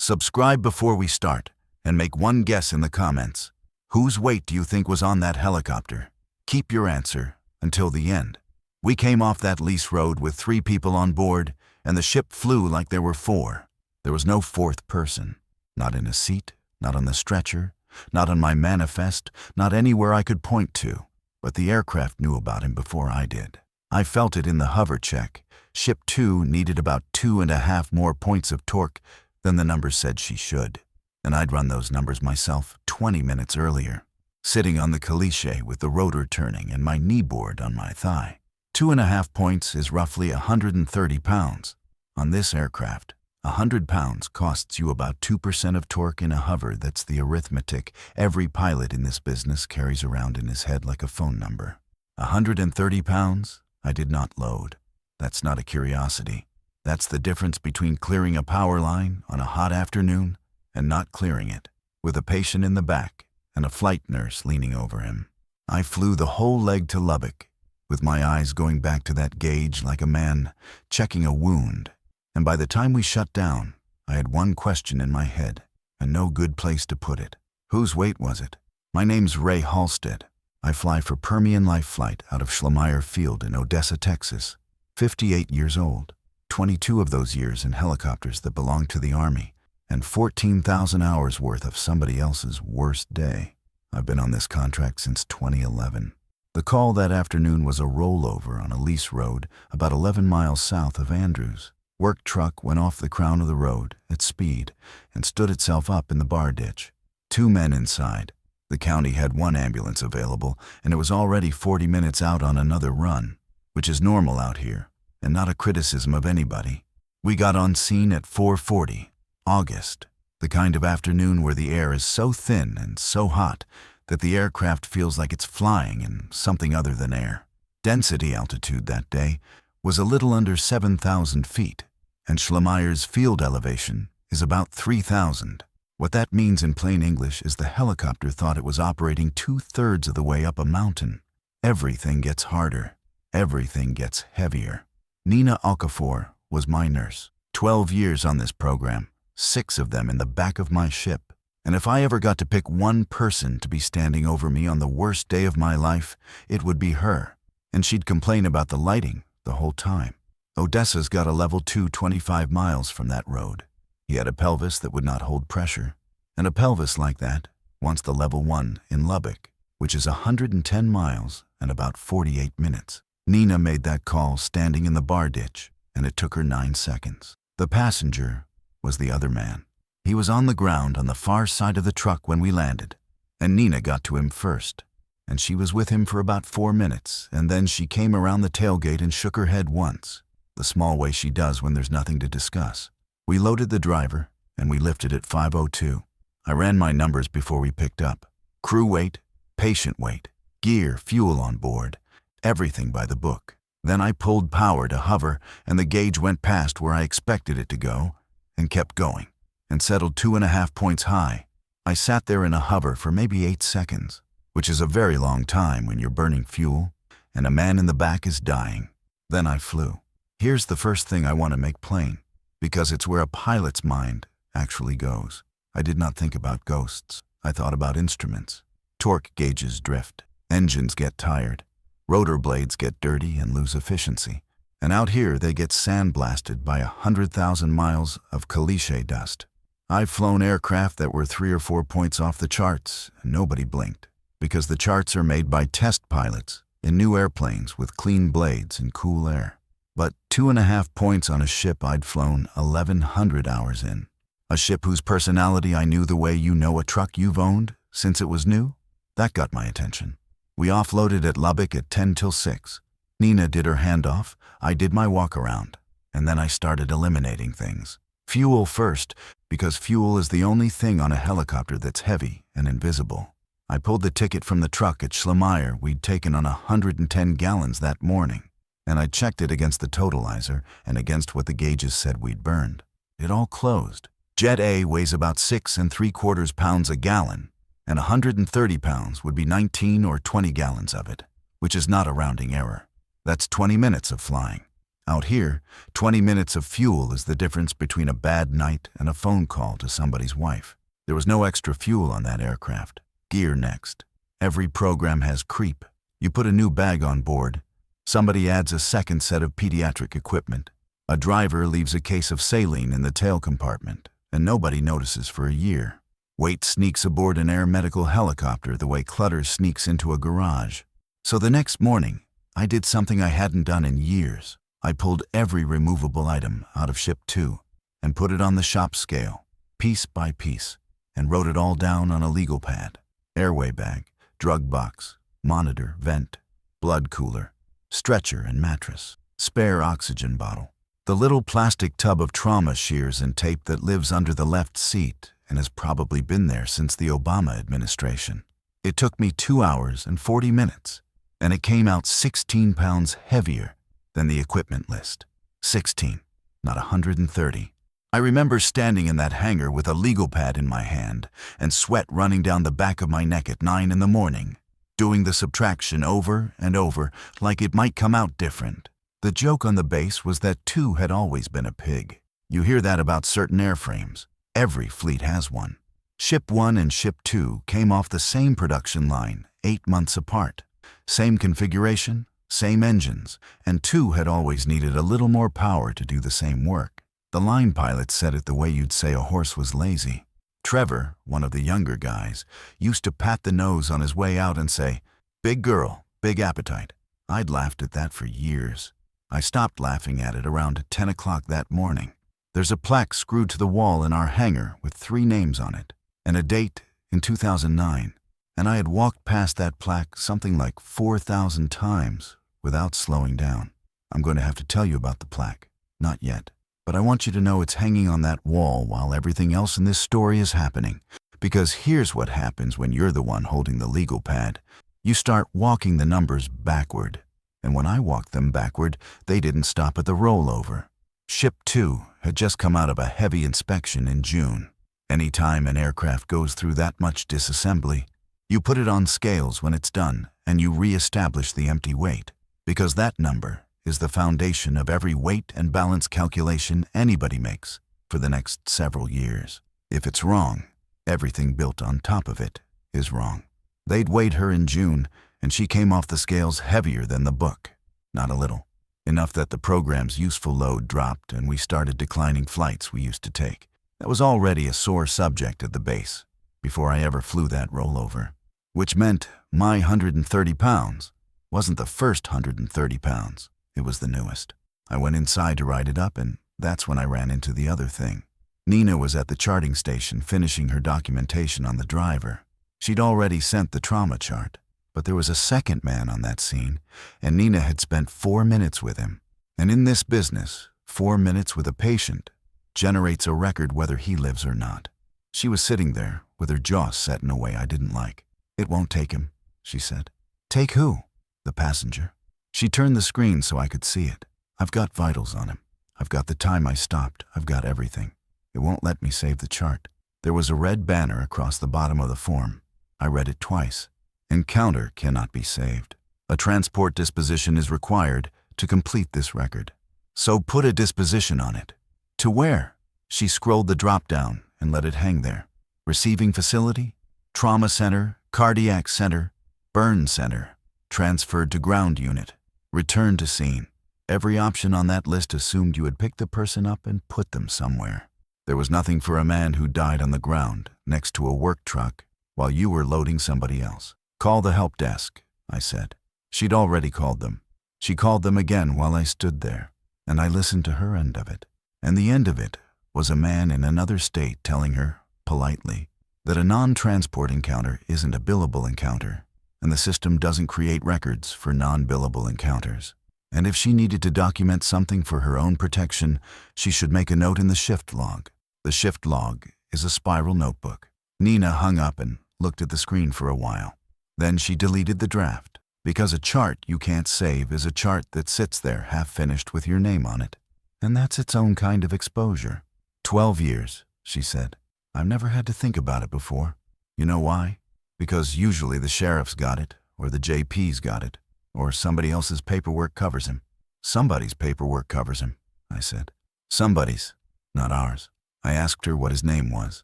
Subscribe before we start, and make one guess in the comments. Whose weight do you think was on that helicopter? Keep your answer until the end. We came off that lease road with 3 people on board, and the ship flew like there were 4. There was no 4th person. Not in a seat, not on the stretcher, not on my manifest, not anywhere I could point to. But the aircraft knew about him before I did. I felt it in the hover check. Ship 2 needed about 2.5 more points of torque than the numbers said she should. And I'd run those numbers myself 20 minutes earlier, sitting on the caliche with the rotor turning and my knee board on my thigh. 2.5 points is roughly 130 pounds. On this aircraft, 100 pounds costs you about 2% of torque in a hover. That's the arithmetic every pilot in this business carries around in his head like a phone number. 130 pounds, I did not load. That's not a curiosity. That's the difference between clearing a power line on a hot afternoon and not clearing it, with a patient in the back and a flight nurse leaning over him. I flew the whole leg to Lubbock, with my eyes going back to that gauge like a man checking a wound. And by the time we shut down, I had one question in my head, and no good place to put it. Whose weight was it? My name's Ray Halstead. I fly for Permian Life Flight out of Schlemeyer Field in Odessa, Texas. 58 years old. 22 of those years in helicopters that belonged to the Army, and 14,000 hours worth of somebody else's worst day. I've been on this contract since 2011. The call that afternoon was a rollover on a lease road about 11 miles south of Andrews. Work truck went off the crown of the road at speed and stood itself up in the bar ditch. 2 men inside. The county had 1 ambulance available, and it was already 40 minutes out on another run, which is normal out here, and not a criticism of anybody. We got on scene at 4:40, August, the kind of afternoon where the air is so thin and so hot that the aircraft feels like it's flying in something other than air. Density altitude that day was a little under 7,000 feet, and Schlemeyer's field elevation is about 3,000. What that means in plain English is the helicopter thought it was operating 2/3 of the way up a mountain. Everything gets harder. Everything gets heavier. Nina Okafor was my nurse. 12 years on this program, 6 of them in the back of my ship. And if I ever got to pick one person to be standing over me on the worst day of my life, it would be her. And she'd complain about the lighting the whole time. Odessa's got a level 2 25 miles from that road. He had a pelvis that would not hold pressure. And a pelvis like that wants the level 1 in Lubbock, which is 110 miles and about 48 minutes. Nina made that call standing in the bar ditch, and it took her 9 seconds. The passenger was the other man. He was on the ground on the far side of the truck when we landed, and Nina got to him first. And she was with him for about 4 minutes, and then she came around the tailgate and shook her head once, the small way she does when there's nothing to discuss. We loaded the driver, and we lifted at 5:02. I ran my numbers before we picked up. Crew weight, patient weight, gear, fuel on board, everything by the book. Then I pulled power to hover, and the gauge went past where I expected it to go, and kept going, and settled 2.5 points high. I sat there in a hover for maybe 8 seconds, which is a very long time when you're burning fuel, and a man in the back is dying. Then I flew. Here's the first thing I want to make plain, because it's where a pilot's mind actually goes. I did not think about ghosts. I thought about instruments. Torque gauges drift. Engines get tired. Rotor blades get dirty and lose efficiency. And out here, they get sandblasted by 100,000 miles of caliche dust. I've flown aircraft that were 3 or 4 points off the charts, and nobody blinked, because the charts are made by test pilots in new airplanes with clean blades and cool air. But 2.5 points on a ship I'd flown 1,100 hours in. A ship whose personality I knew the way you know a truck you've owned since it was new? That got my attention. We offloaded at Lubbock at 10 till 6. Nina did her handoff, I did my walk-around, and then I started eliminating things. Fuel first, because fuel is the only thing on a helicopter that's heavy and invisible. I pulled the ticket from the truck at Schlemeyer we'd taken on 110 gallons that morning, and I checked it against the totalizer and against what the gauges said we'd burned. It all closed. Jet A weighs about 6.75 pounds a gallon, and 130 pounds would be 19 or 20 gallons of it, which is not a rounding error. That's 20 minutes of flying. Out here, 20 minutes of fuel is the difference between a bad night and a phone call to somebody's wife. There was no extra fuel on that aircraft. Gear next. Every program has creep. You put a new bag on board. Somebody adds a second set of pediatric equipment. A driver leaves a case of saline in the tail compartment, and nobody notices for a year. Weight sneaks aboard an air medical helicopter the way clutter sneaks into a garage. So the next morning, I did something I hadn't done in years. I pulled every removable item out of Ship 2 and put it on the shop scale, piece by piece, and wrote it all down on a legal pad. Airway bag, drug box, monitor, vent, blood cooler, stretcher and mattress, spare oxygen bottle, the little plastic tub of trauma shears and tape that lives under the left seat and has probably been there since the Obama administration. It took me 2 hours and 40 minutes, and it came out 16 pounds heavier than the equipment list. 16, not 130. I remember standing in that hangar with a legal pad in my hand and sweat running down the back of my neck at 9 in the morning, doing the subtraction over and over like it might come out different. The joke on the base was that 2 had always been a pig. You hear that about certain airframes. Every fleet has one. Ship 1 and Ship 2 came off the same production line, 8 months apart. Same configuration, same engines, and 2 had always needed a little more power to do the same work. The line pilot said it the way you'd say a horse was lazy. Trevor, one of the younger guys, used to pat the nose on his way out and say, "Big girl, big appetite." I'd laughed at that for years. I stopped laughing at it around 10 o'clock that morning. There's a plaque screwed to the wall in our hangar with 3 names on it, and a date in 2009. And I had walked past that plaque something like 4,000 times without slowing down. I'm going to have to tell you about the plaque. Not yet. But I want you to know it's hanging on that wall while everything else in this story is happening. Because here's what happens when you're the one holding the legal pad. You start walking the numbers backward. And when I walked them backward, they didn't stop at the rollover. Ship 2 had just come out of a heavy inspection in June. Anytime an aircraft goes through that much disassembly, you put it on scales when it's done and you re-establish the empty weight. Because that number is the foundation of every weight and balance calculation anybody makes for the next several years. If it's wrong, everything built on top of it is wrong. They'd weighed her in June, and she came off the scales heavier than the book. Not a little. Enough that the program's useful load dropped and we started declining flights we used to take. That was already a sore subject at the base, before I ever flew that rollover. Which meant my 130 pounds wasn't the first 130 pounds. It was the newest. I went inside to ride it up, and that's when I ran into the other thing. Nina was at the charting station finishing her documentation on the driver. She'd already sent the trauma chart, but there was a second man on that scene, and Nina had spent 4 minutes with him. And in this business, 4 minutes with a patient generates a record whether he lives or not. She was sitting there with her jaw set in a way I didn't like. "It won't take him," she said. "Take who?" "The passenger." She turned the screen so I could see it. "I've got vitals on him. I've got the time I stopped. I've got everything. It won't let me save the chart." There was a red banner across the bottom of the form. I read it twice. "Encounter cannot be saved. A transport disposition is required to complete this record. So put a disposition on it." "To where?" She scrolled the drop-down and let it hang there. "Receiving facility, trauma center, cardiac center, burn center, transferred to ground unit, return to scene." Every option on that list assumed you had picked the person up and put them somewhere. There was nothing for a man who died on the ground next to a work truck while you were loading somebody else. "Call the help desk," I said. She'd already called them. She called them again while I stood there, and I listened to her end of it. And the end of it was a man in another state telling her, politely, that a non-transport encounter isn't a billable encounter, and the system doesn't create records for non-billable encounters. And if she needed to document something for her own protection, she should make a note in the shift log. The shift log is a spiral notebook. Nina hung up and looked at the screen for a while. Then she deleted the draft, because a chart you can't save is a chart that sits there half-finished with your name on it. And that's its own kind of exposure. 12 years, she said. I've never had to think about it before. You know why? Because usually the sheriff's got it, or the JP's got it, or somebody else's paperwork covers him. Somebody's paperwork covers him, I said. Somebody's, not ours. I asked her what his name was.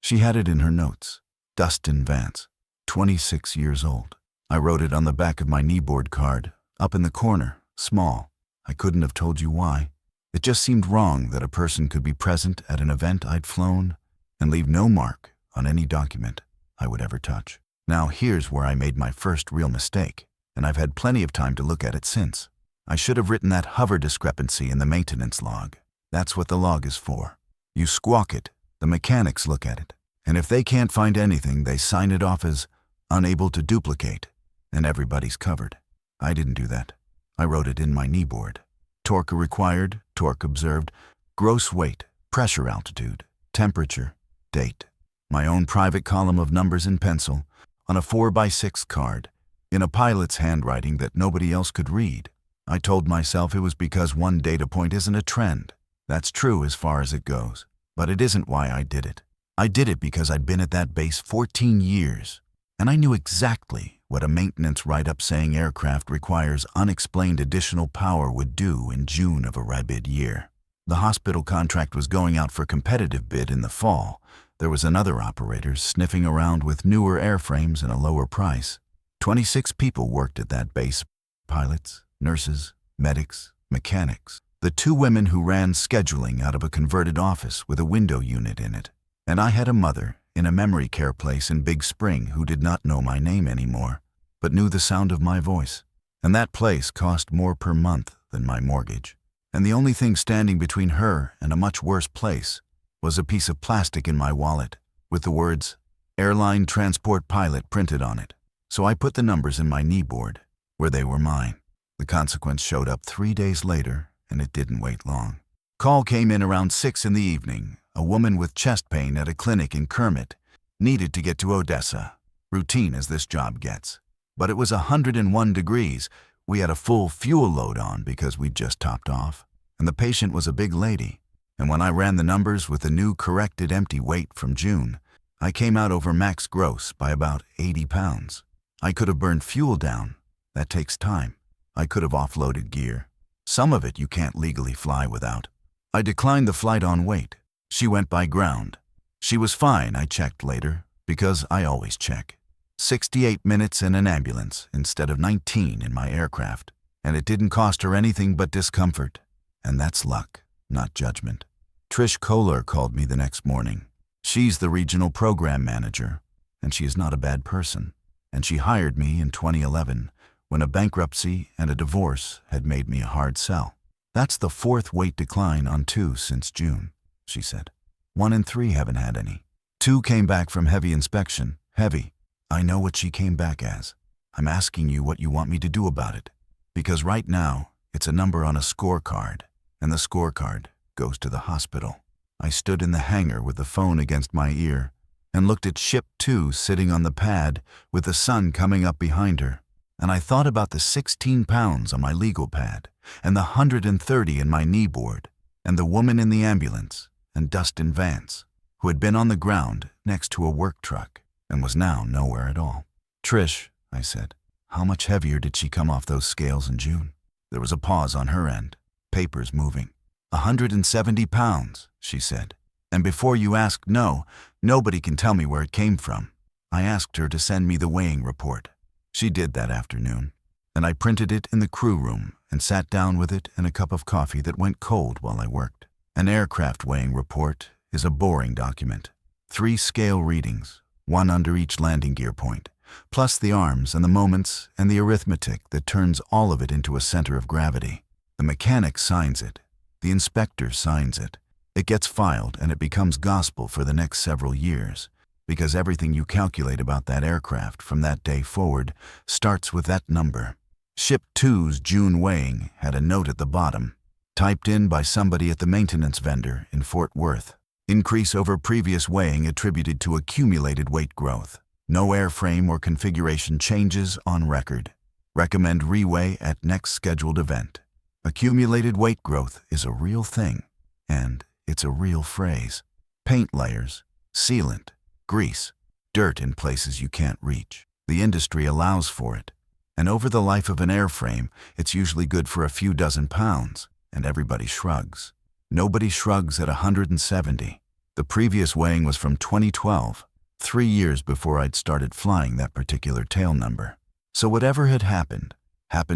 She had it in her notes. Dustin Vance, 26 years old. I wrote it on the back of my kneeboard card, up in the corner, small. I couldn't have told you why. It just seemed wrong that a person could be present at an event I'd flown and leave no mark on any document I would ever touch. Now here's where I made my first real mistake, and I've had plenty of time to look at it since. I should have written that hover discrepancy in the maintenance log. That's what the log is for. You squawk it, the mechanics look at it, and if they can't find anything, they sign it off as unable to duplicate, and everybody's covered. I didn't do that. I wrote it in my kneeboard. Torque required, torque observed, gross weight, pressure altitude, temperature, date. My own private column of numbers in pencil, on a 4x6 card, in a pilot's handwriting that nobody else could read. I told myself it was because one data point isn't a trend. That's true as far as it goes, but it isn't why I did it. I did it because I'd been at that base 14 years, and I knew exactly what a maintenance write-up saying aircraft requires unexplained additional power would do in June of a rabid year. The hospital contract was going out for competitive bid in the fall. There was another operator sniffing around with newer airframes and a lower price. 26 people worked at that base: pilots, nurses, medics, mechanics. The 2 women who ran scheduling out of a converted office with a window unit in it. And I had a mother in a memory care place in Big Spring who did not know my name anymore, but knew the sound of my voice. And that place cost more per month than my mortgage. And the only thing standing between her and a much worse place was a piece of plastic in my wallet with the words "Airline Transport Pilot" printed on it. So I put the numbers in my kneeboard, where they were mine. The consequence showed up 3 days later, and it didn't wait long. Call came in around 6 in the evening. A woman with chest pain at a clinic in Kermit needed to get to Odessa. Routine as this job gets. But it was 101 degrees. We had a full fuel load on because we'd just topped off. And the patient was a big lady. And when I ran the numbers with the new corrected empty weight from June, I came out over max gross by about 80 pounds. I could have burned fuel down. That takes time. I could have offloaded gear. Some of it you can't legally fly without. I declined the flight on weight. She went by ground. She was fine, I checked later, because I always check. 68 minutes in an ambulance instead of 19 in my aircraft. And it didn't cost her anything but discomfort. And that's luck, not judgment. Trish Kohler called me the next morning. She's the regional program manager, and she is not a bad person. And she hired me in 2011 when a bankruptcy and a divorce had made me a hard sell. That's the 4th weight decline on 2 since June, she said. 1 in 3 haven't had any. 2 came back from heavy inspection. Heavy. I know what she came back as. I'm asking you what you want me to do about it. Because right now, it's a number on a scorecard, and the scorecard goes to the hospital. I stood in the hangar with the phone against my ear and looked at Ship 2 sitting on the pad with the sun coming up behind her. And I thought about the 16 pounds on my legal pad and the 130 in my kneeboard and the woman in the ambulance and Dustin Vance, who had been on the ground next to a work truck and was now nowhere at all. Trish, I said, how much heavier did she come off those scales in June? There was a pause on her end, papers moving. 170 pounds, she said. And before you ask, no, nobody can tell me where it came from. I asked her to send me the weighing report. She did that afternoon, and I printed it in the crew room and sat down with it and a cup of coffee that went cold while I worked. An aircraft weighing report is a boring document. 3 scale readings, 1 under each landing gear point, plus the arms and the moments and the arithmetic that turns all of it into a center of gravity. The mechanic signs it. The inspector signs it. It gets filed and it becomes gospel for the next several years, because everything you calculate about that aircraft from that day forward starts with that number. Ship 2's June weighing had a note at the bottom, typed in by somebody at the maintenance vendor in Fort Worth. Increase over previous weighing attributed to accumulated weight growth. No airframe or configuration changes on record. Recommend reweigh at next scheduled event. Accumulated weight growth is a real thing, and it's a real phrase. Paint layers, sealant, grease, dirt in places you can't reach. The industry allows for it, And over the life of an airframe, it's usually good for a few dozen pounds, and everybody shrugs. Nobody shrugs at 170. The previous weighing was from 2012, 3 years before I'd started flying that particular tail number. So whatever had happened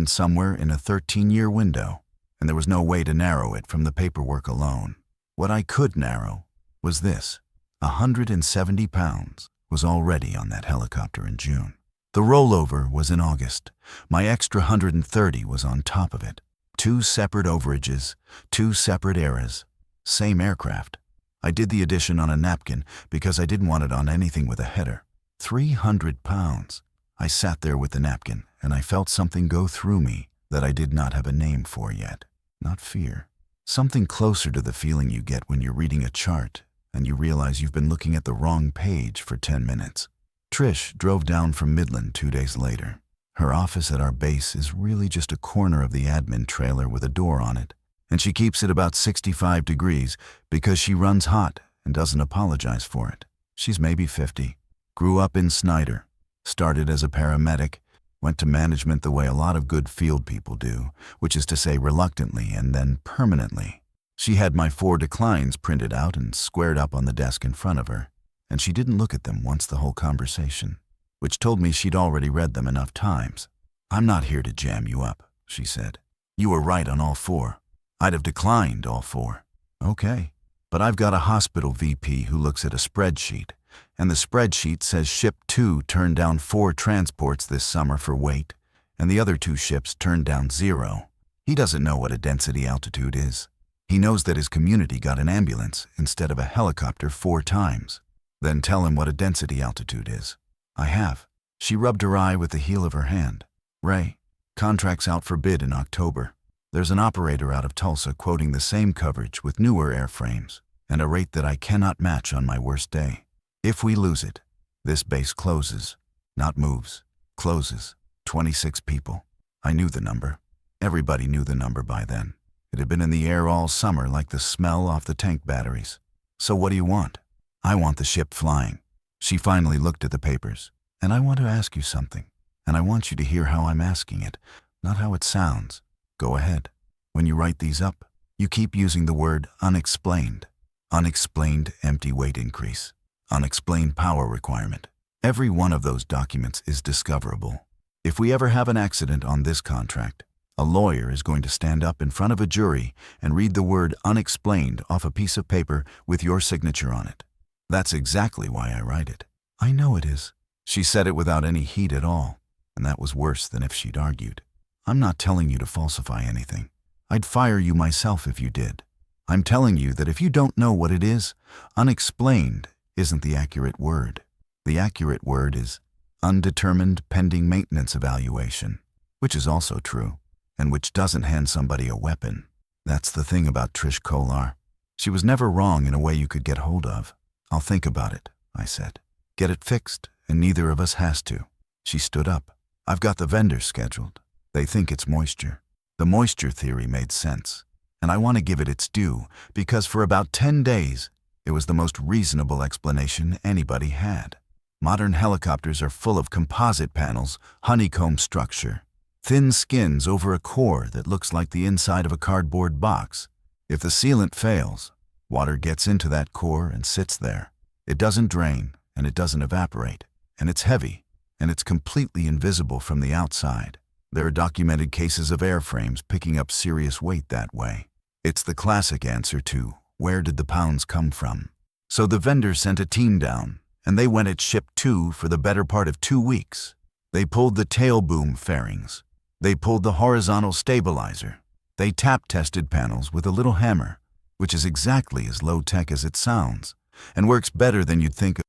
somewhere in a 13-year window, and there was no way to narrow it from the paperwork alone. What I could narrow was this: 170 pounds was already on that helicopter in June. The rollover was in August. My extra 130 was on top of it. 2 separate overages, 2 separate eras, same aircraft. I did the addition on a napkin because I didn't want it on anything with a header. 300 pounds. I sat there with the napkin, and I felt something go through me that I did not have a name for yet. Not fear. Something closer to the feeling you get when you're reading a chart and you realize you've been looking at the wrong page for 10 minutes. Trish drove down from Midland 2 days later. Her office at our base is really just a corner of the admin trailer with a door on it, and she keeps it about 65 degrees because she runs hot and doesn't apologize for it. She's maybe 50. Grew up in Snyder. Started as a paramedic. Went to management the way a lot of good field people do, which is to say reluctantly and then permanently. She had my 4 declines printed out and squared up on the desk in front of her, and she didn't look at them once the whole conversation, which told me she'd already read them enough times. "I'm not here to jam you up," she said. "You were right on all 4. I'd have declined all 4. "Okay, but I've got a hospital VP who looks at a spreadsheet, and the spreadsheet says Ship 2 turned down 4 transports this summer for weight, and the other 2 ships turned down 0. He doesn't know what a density altitude is. He knows that his community got an ambulance instead of a helicopter 4 times. Then tell him what a density altitude is." "I have." She rubbed her eye with the heel of her hand. "Ray, contract's out for bid in October. There's an operator out of Tulsa quoting the same coverage with newer airframes, and a rate that I cannot match on my worst day. If we lose it, this base closes. Not moves. Closes. 26 people." I knew the number. Everybody knew the number by then. It had been in the air all summer like the smell off the tank batteries. "So what do you want?" "I want the ship flying." She finally looked at the papers. "And I want to ask you something. And I want you to hear how I'm asking it, not how it sounds. Go ahead. When you write these up, you keep using the word unexplained. Unexplained empty weight increase. Unexplained power requirement. Every one of those documents is discoverable. If we ever have an accident on this contract, a lawyer is going to stand up in front of a jury and read the word unexplained off a piece of paper with your signature on it. That's exactly why I write it." "I know it is." She said it without any heat at all, and that was worse than if she'd argued. "I'm not telling you to falsify anything. I'd fire you myself if you did. I'm telling you that if you don't know what it is, unexplained isn't the accurate word. The accurate word is undetermined pending maintenance evaluation, which is also true, and which doesn't hand somebody a weapon. That's the thing about Trish Kolar. She was never wrong in a way you could get hold of. "I'll think about it," I said. "Get it fixed, and neither of us has to." She stood up. "I've got the vendors scheduled. They think it's moisture." The moisture theory made sense, and I want to give it its due because for about 10 days, it was the most reasonable explanation anybody had. Modern helicopters are full of composite panels, honeycomb structure, thin skins over a core that looks like the inside of a cardboard box. If the sealant fails, water gets into that core and sits there. It doesn't drain, and it doesn't evaporate, and it's heavy, and it's completely invisible from the outside. There are documented cases of airframes picking up serious weight that way. It's the classic answer to, where did the pounds come from? So the vendor sent a team down, and they went at Ship 2 for the better part of 2 weeks. They pulled the tail boom fairings. They pulled the horizontal stabilizer. They tap-tested panels with a little hammer, which is exactly as low-tech as it sounds, and works better than you'd think.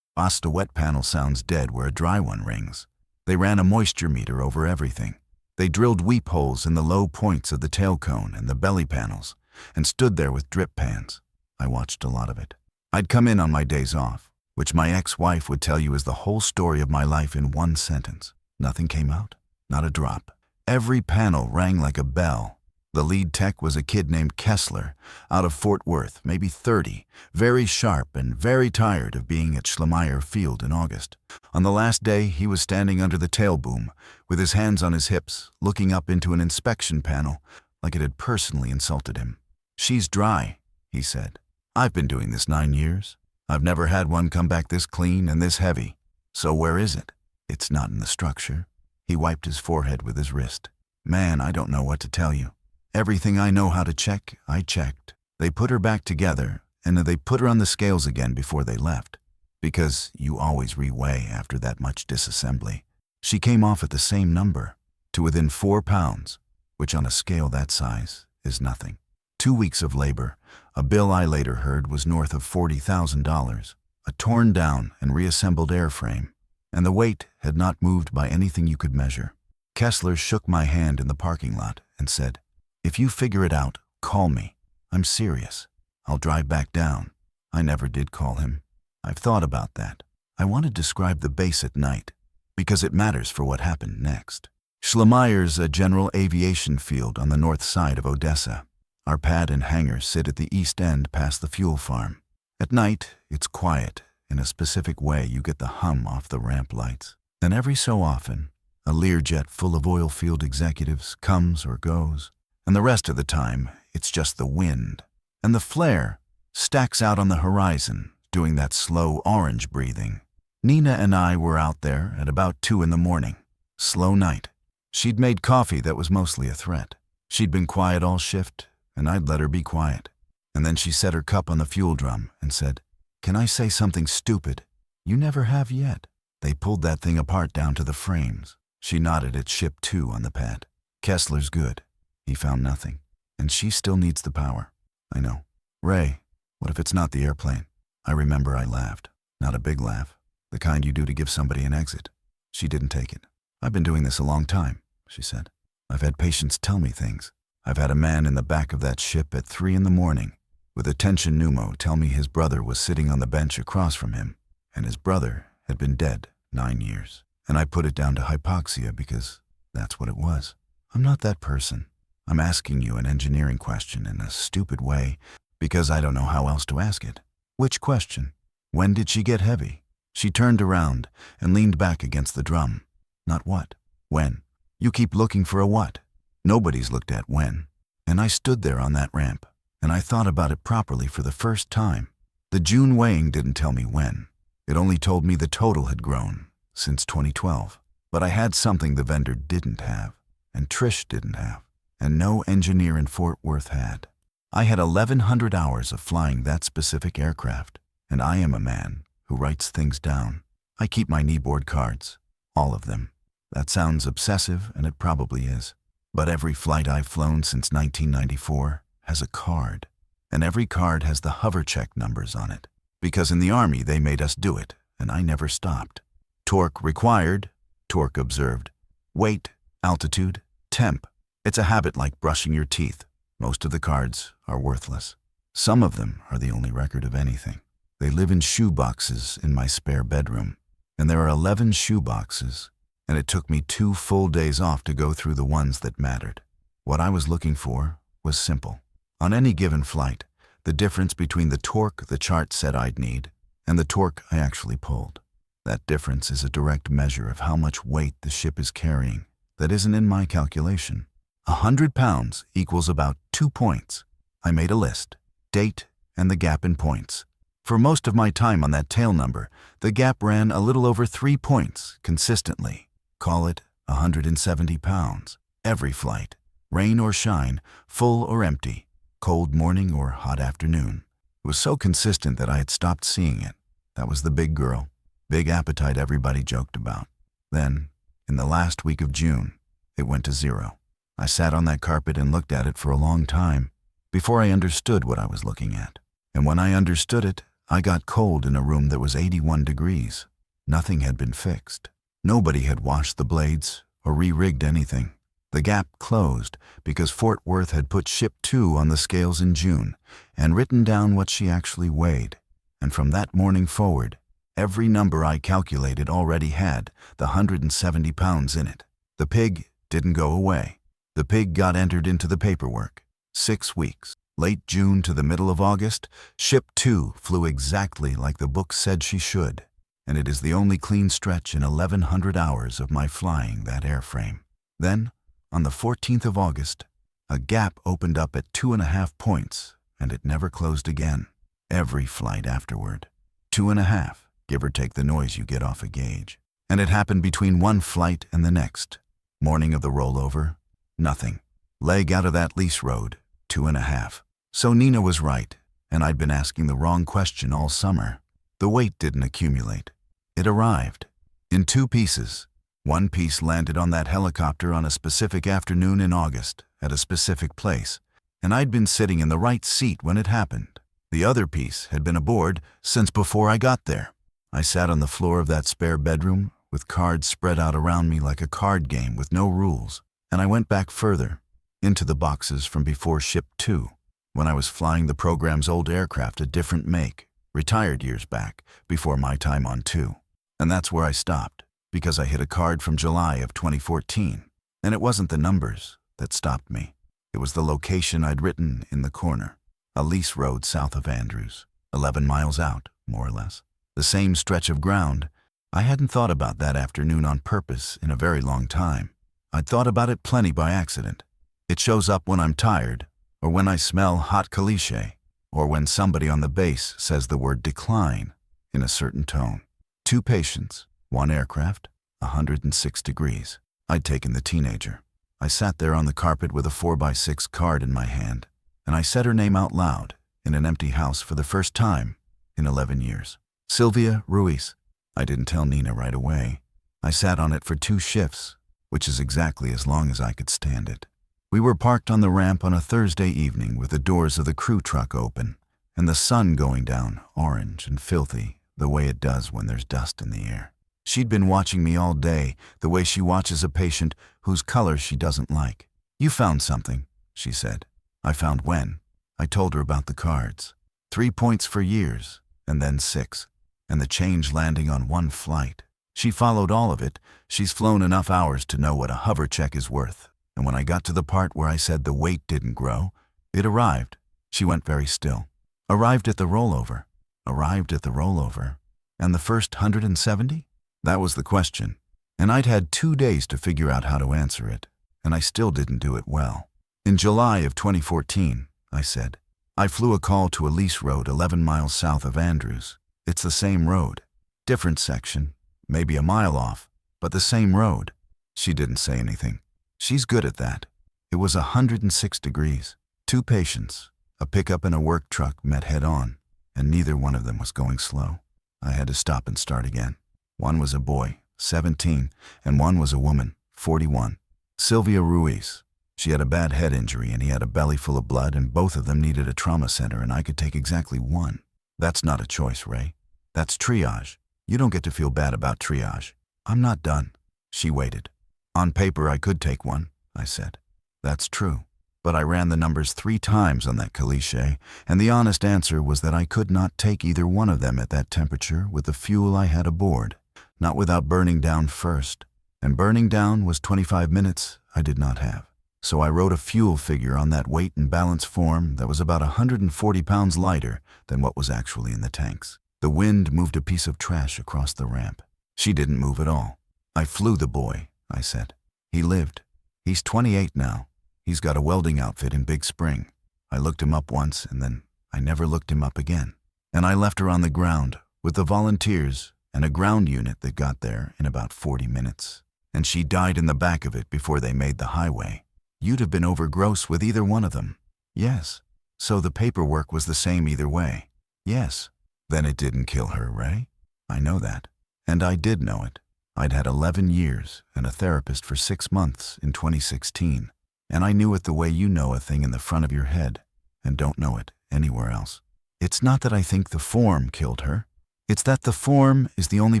A wet panel sounds dead where a dry one rings. They ran a moisture meter over everything. They drilled weep holes in the low points of the tail cone and the belly panels, and stood there with drip pans. I watched a lot of it. I'd come in on my days off, which my ex-wife would tell you is the whole story of my life in one sentence. Nothing came out, not a drop. Every panel rang like a bell. The lead tech was a kid named Kessler, out of Fort Worth, maybe 30, very sharp and very tired of being at Schlemeyer Field in August. On the last day, he was standing under the tail boom, with his hands on his hips, looking up into an inspection panel like it had personally insulted him. "She's dry," he said. "I've been doing this 9 years. I've never had one come back this clean and this heavy. So where is it? It's not in the structure." He wiped his forehead with his wrist. "Man, I don't know what to tell you. Everything I know how to check, I checked. They put her back together, and they put her on the scales again before they left. Because you always reweigh after that much disassembly. She came off at the same number, to within 4 pounds, which on a scale that size is nothing. 2 weeks of labor, a bill I later heard was north of $40,000, a torn down and reassembled airframe, and the weight had not moved by anything you could measure. Kessler shook my hand in the parking lot and said, "If you figure it out, call me. I'm serious. I'll drive back down." I never did call him. I've thought about that. I want to describe the base at night, because it matters for what happened next. Schlemeyer's a general aviation field on the north side of Odessa. Our pad and hangar sit at the east end past the fuel farm. At night, it's quiet. In a specific way, you get the hum off the ramp lights. And every so often, a Learjet full of oil field executives comes or goes. And the rest of the time, it's just the wind. And the flare stacks out on the horizon, doing that slow orange breathing. Nina and I were out there at about 2 in the morning. Slow night. She'd made coffee that was mostly a threat. She'd been quiet all shift, and I'd let her be quiet. And then she set her cup on the fuel drum and said, "Can I say something stupid?" "You never have yet." They pulled that thing apart down to the frames. She nodded at ship 2 on the pad. "Kessler's good. He found nothing. And she still needs the power." "I know." "Ray, what if it's not the airplane?" I remember I laughed. Not a big laugh. The kind you do to give somebody an exit. She didn't take it. "I've been doing this a long time," she said. "I've had patients tell me things. I've had a man in the back of that ship at 3 in the morning with a tension pneumo tell me his brother was sitting on the bench across from him, and his brother had been dead 9 years. And I put it down to hypoxia because that's what it was. I'm not that person. I'm asking you an engineering question in a stupid way because I don't know how else to ask it." "Which question?" "When did she get heavy?" She turned around and leaned back against the drum. "Not what. When. You keep looking for a what. Nobody's looked at when." And I stood there on that ramp, and I thought about it properly for the first time. The June weighing didn't tell me when. It only told me the total had grown since 2012. But I had something the vendor didn't have, and Trish didn't have, and no engineer in Fort Worth had. I had 1,100 hours of flying that specific aircraft, and I am a man who writes things down. I keep my kneeboard cards, all of them. That sounds obsessive, and it probably is. But every flight I've flown since 1994 has a card, and every card has the hover check numbers on it, because in the Army they made us do it, and I never stopped. Torque required, torque observed. Weight, altitude, temp. It's a habit like brushing your teeth. Most of the cards are worthless. Some of them are the only record of anything. They live in shoe boxes in my spare bedroom, and there are 11 shoe boxes, and it took me 2 full days off to go through the ones that mattered. What I was looking for was simple. On any given flight, the difference between the torque the chart said I'd need and the torque I actually pulled. That difference is a direct measure of how much weight the ship is carrying that isn't in my calculation. 100 pounds equals about 2 points. I made a list, date, and the gap in points. For most of my time on that tail number, the gap ran a little over 3 points consistently. Call it 170 pounds. Every flight, rain or shine, full or empty, cold morning or hot afternoon. It was so consistent that I had stopped seeing it. That was the big girl, big appetite everybody joked about. Then, in the last week of June, it went to 0. I sat on that carpet and looked at it for a long time before I understood what I was looking at. And when I understood it, I got cold in a room that was 81 degrees. Nothing had been fixed. Nobody had washed the blades or re-rigged anything. The gap closed because Fort Worth had put ship 2 on the scales in June and written down what she actually weighed. And from that morning forward, every number I calculated already had the 170 pounds in it. The pig didn't go away. The pig got entered into the paperwork. 6 weeks. Late June to the middle of August, Ship 2 flew exactly like the book said she should, and it is the only clean stretch in 1,100 hours of my flying that airframe. Then, on the 14th of August, a gap opened up at 2.5 points, and it never closed again. Every flight afterward. 2.5, give or take the noise you get off a gauge. And it happened between one flight and the next. Morning of the rollover, nothing. Leg out of that lease road, 2.5. So Nina was right, and I'd been asking the wrong question all summer. The weight didn't accumulate. It arrived. In 2 pieces. One piece landed on that helicopter on a specific afternoon in August, at a specific place, and I'd been sitting in the right seat when it happened. The other piece had been aboard since before I got there. I sat on the floor of that spare bedroom, with cards spread out around me like a card game with no rules, and I went back further, into the boxes from before Ship 2, when I was flying the program's old aircraft, a different make, retired years back, before my time on 2. And that's where I stopped, because I hit a card from July of 2014, and it wasn't the numbers that stopped me. It was the location I'd written in the corner, a lease road south of Andrews, 11 miles out, more or less. The same stretch of ground. I hadn't thought about that afternoon on purpose in a very long time. I'd thought about it plenty by accident. It shows up when I'm tired, or when I smell hot caliche, or when somebody on the base says the word decline in a certain tone. 2 patients, 1 aircraft, 106 degrees. I'd taken the teenager. I sat there on the carpet with a 4x6 card in my hand, and I said her name out loud in an empty house for the first time in 11 years. Sylvia Ruiz. I didn't tell Nina right away. I sat on it for 2 shifts, which is exactly as long as I could stand it. We were parked on the ramp on a Thursday evening with the doors of the crew truck open and the sun going down, orange and filthy, the way it does when there's dust in the air. She'd been watching me all day, the way she watches a patient whose color she doesn't like. "You found something," she said. I found when. I told her about the cards. 3 points for years, and then 6, and the change landing on 1 flight. She followed all of it. She's flown enough hours to know what a hover check is worth. And when I got to the part where I said the weight didn't grow, it arrived. She went very still. Arrived at the rollover. Arrived at the rollover. And the first 170? That was the question. And I'd had 2 days to figure out how to answer it, and I still didn't do it well. In July of 2014, I said, I flew a call to a lease road 11 miles south of Andrews. It's the same road. Different section, maybe a mile off, but the same road. She didn't say anything. She's good at that. It was 106 degrees. 2 patients, a pickup and a work truck met head-on, and neither one of them was going slow. I had to stop and start again. One was a boy, 17, and one was a woman, 41. Sylvia Ruiz. She had a bad head injury and he had a belly full of blood, and both of them needed a trauma center, and I could take exactly one. That's not a choice, Ray. That's triage. You don't get to feel bad about triage. I'm not done. She waited. On paper, I could take one, I said. That's true. But I ran the numbers 3 times on that caliche, and the honest answer was that I could not take either one of them at that temperature with the fuel I had aboard, not without burning down first. And burning down was 25 minutes I did not have. So I wrote a fuel figure on that weight and balance form that was about 140 pounds lighter than what was actually in the tanks. The wind moved a piece of trash across the ramp. She didn't move at all. I flew the boy, I said. He lived. He's 28 now. He's got a welding outfit in Big Spring. I looked him up once, and then I never looked him up again. And I left her on the ground with the volunteers and a ground unit that got there in about 40 minutes. And she died in the back of it before they made the highway. You'd have been over gross with either one of them. Yes. So the paperwork was the same either way. Yes. Then it didn't kill her, Ray. I know that. And I did know it. I'd had 11 years and a therapist for 6 months in 2016. And I knew it the way you know a thing in the front of your head and don't know it anywhere else. It's not that I think the form killed her. It's that the form is the only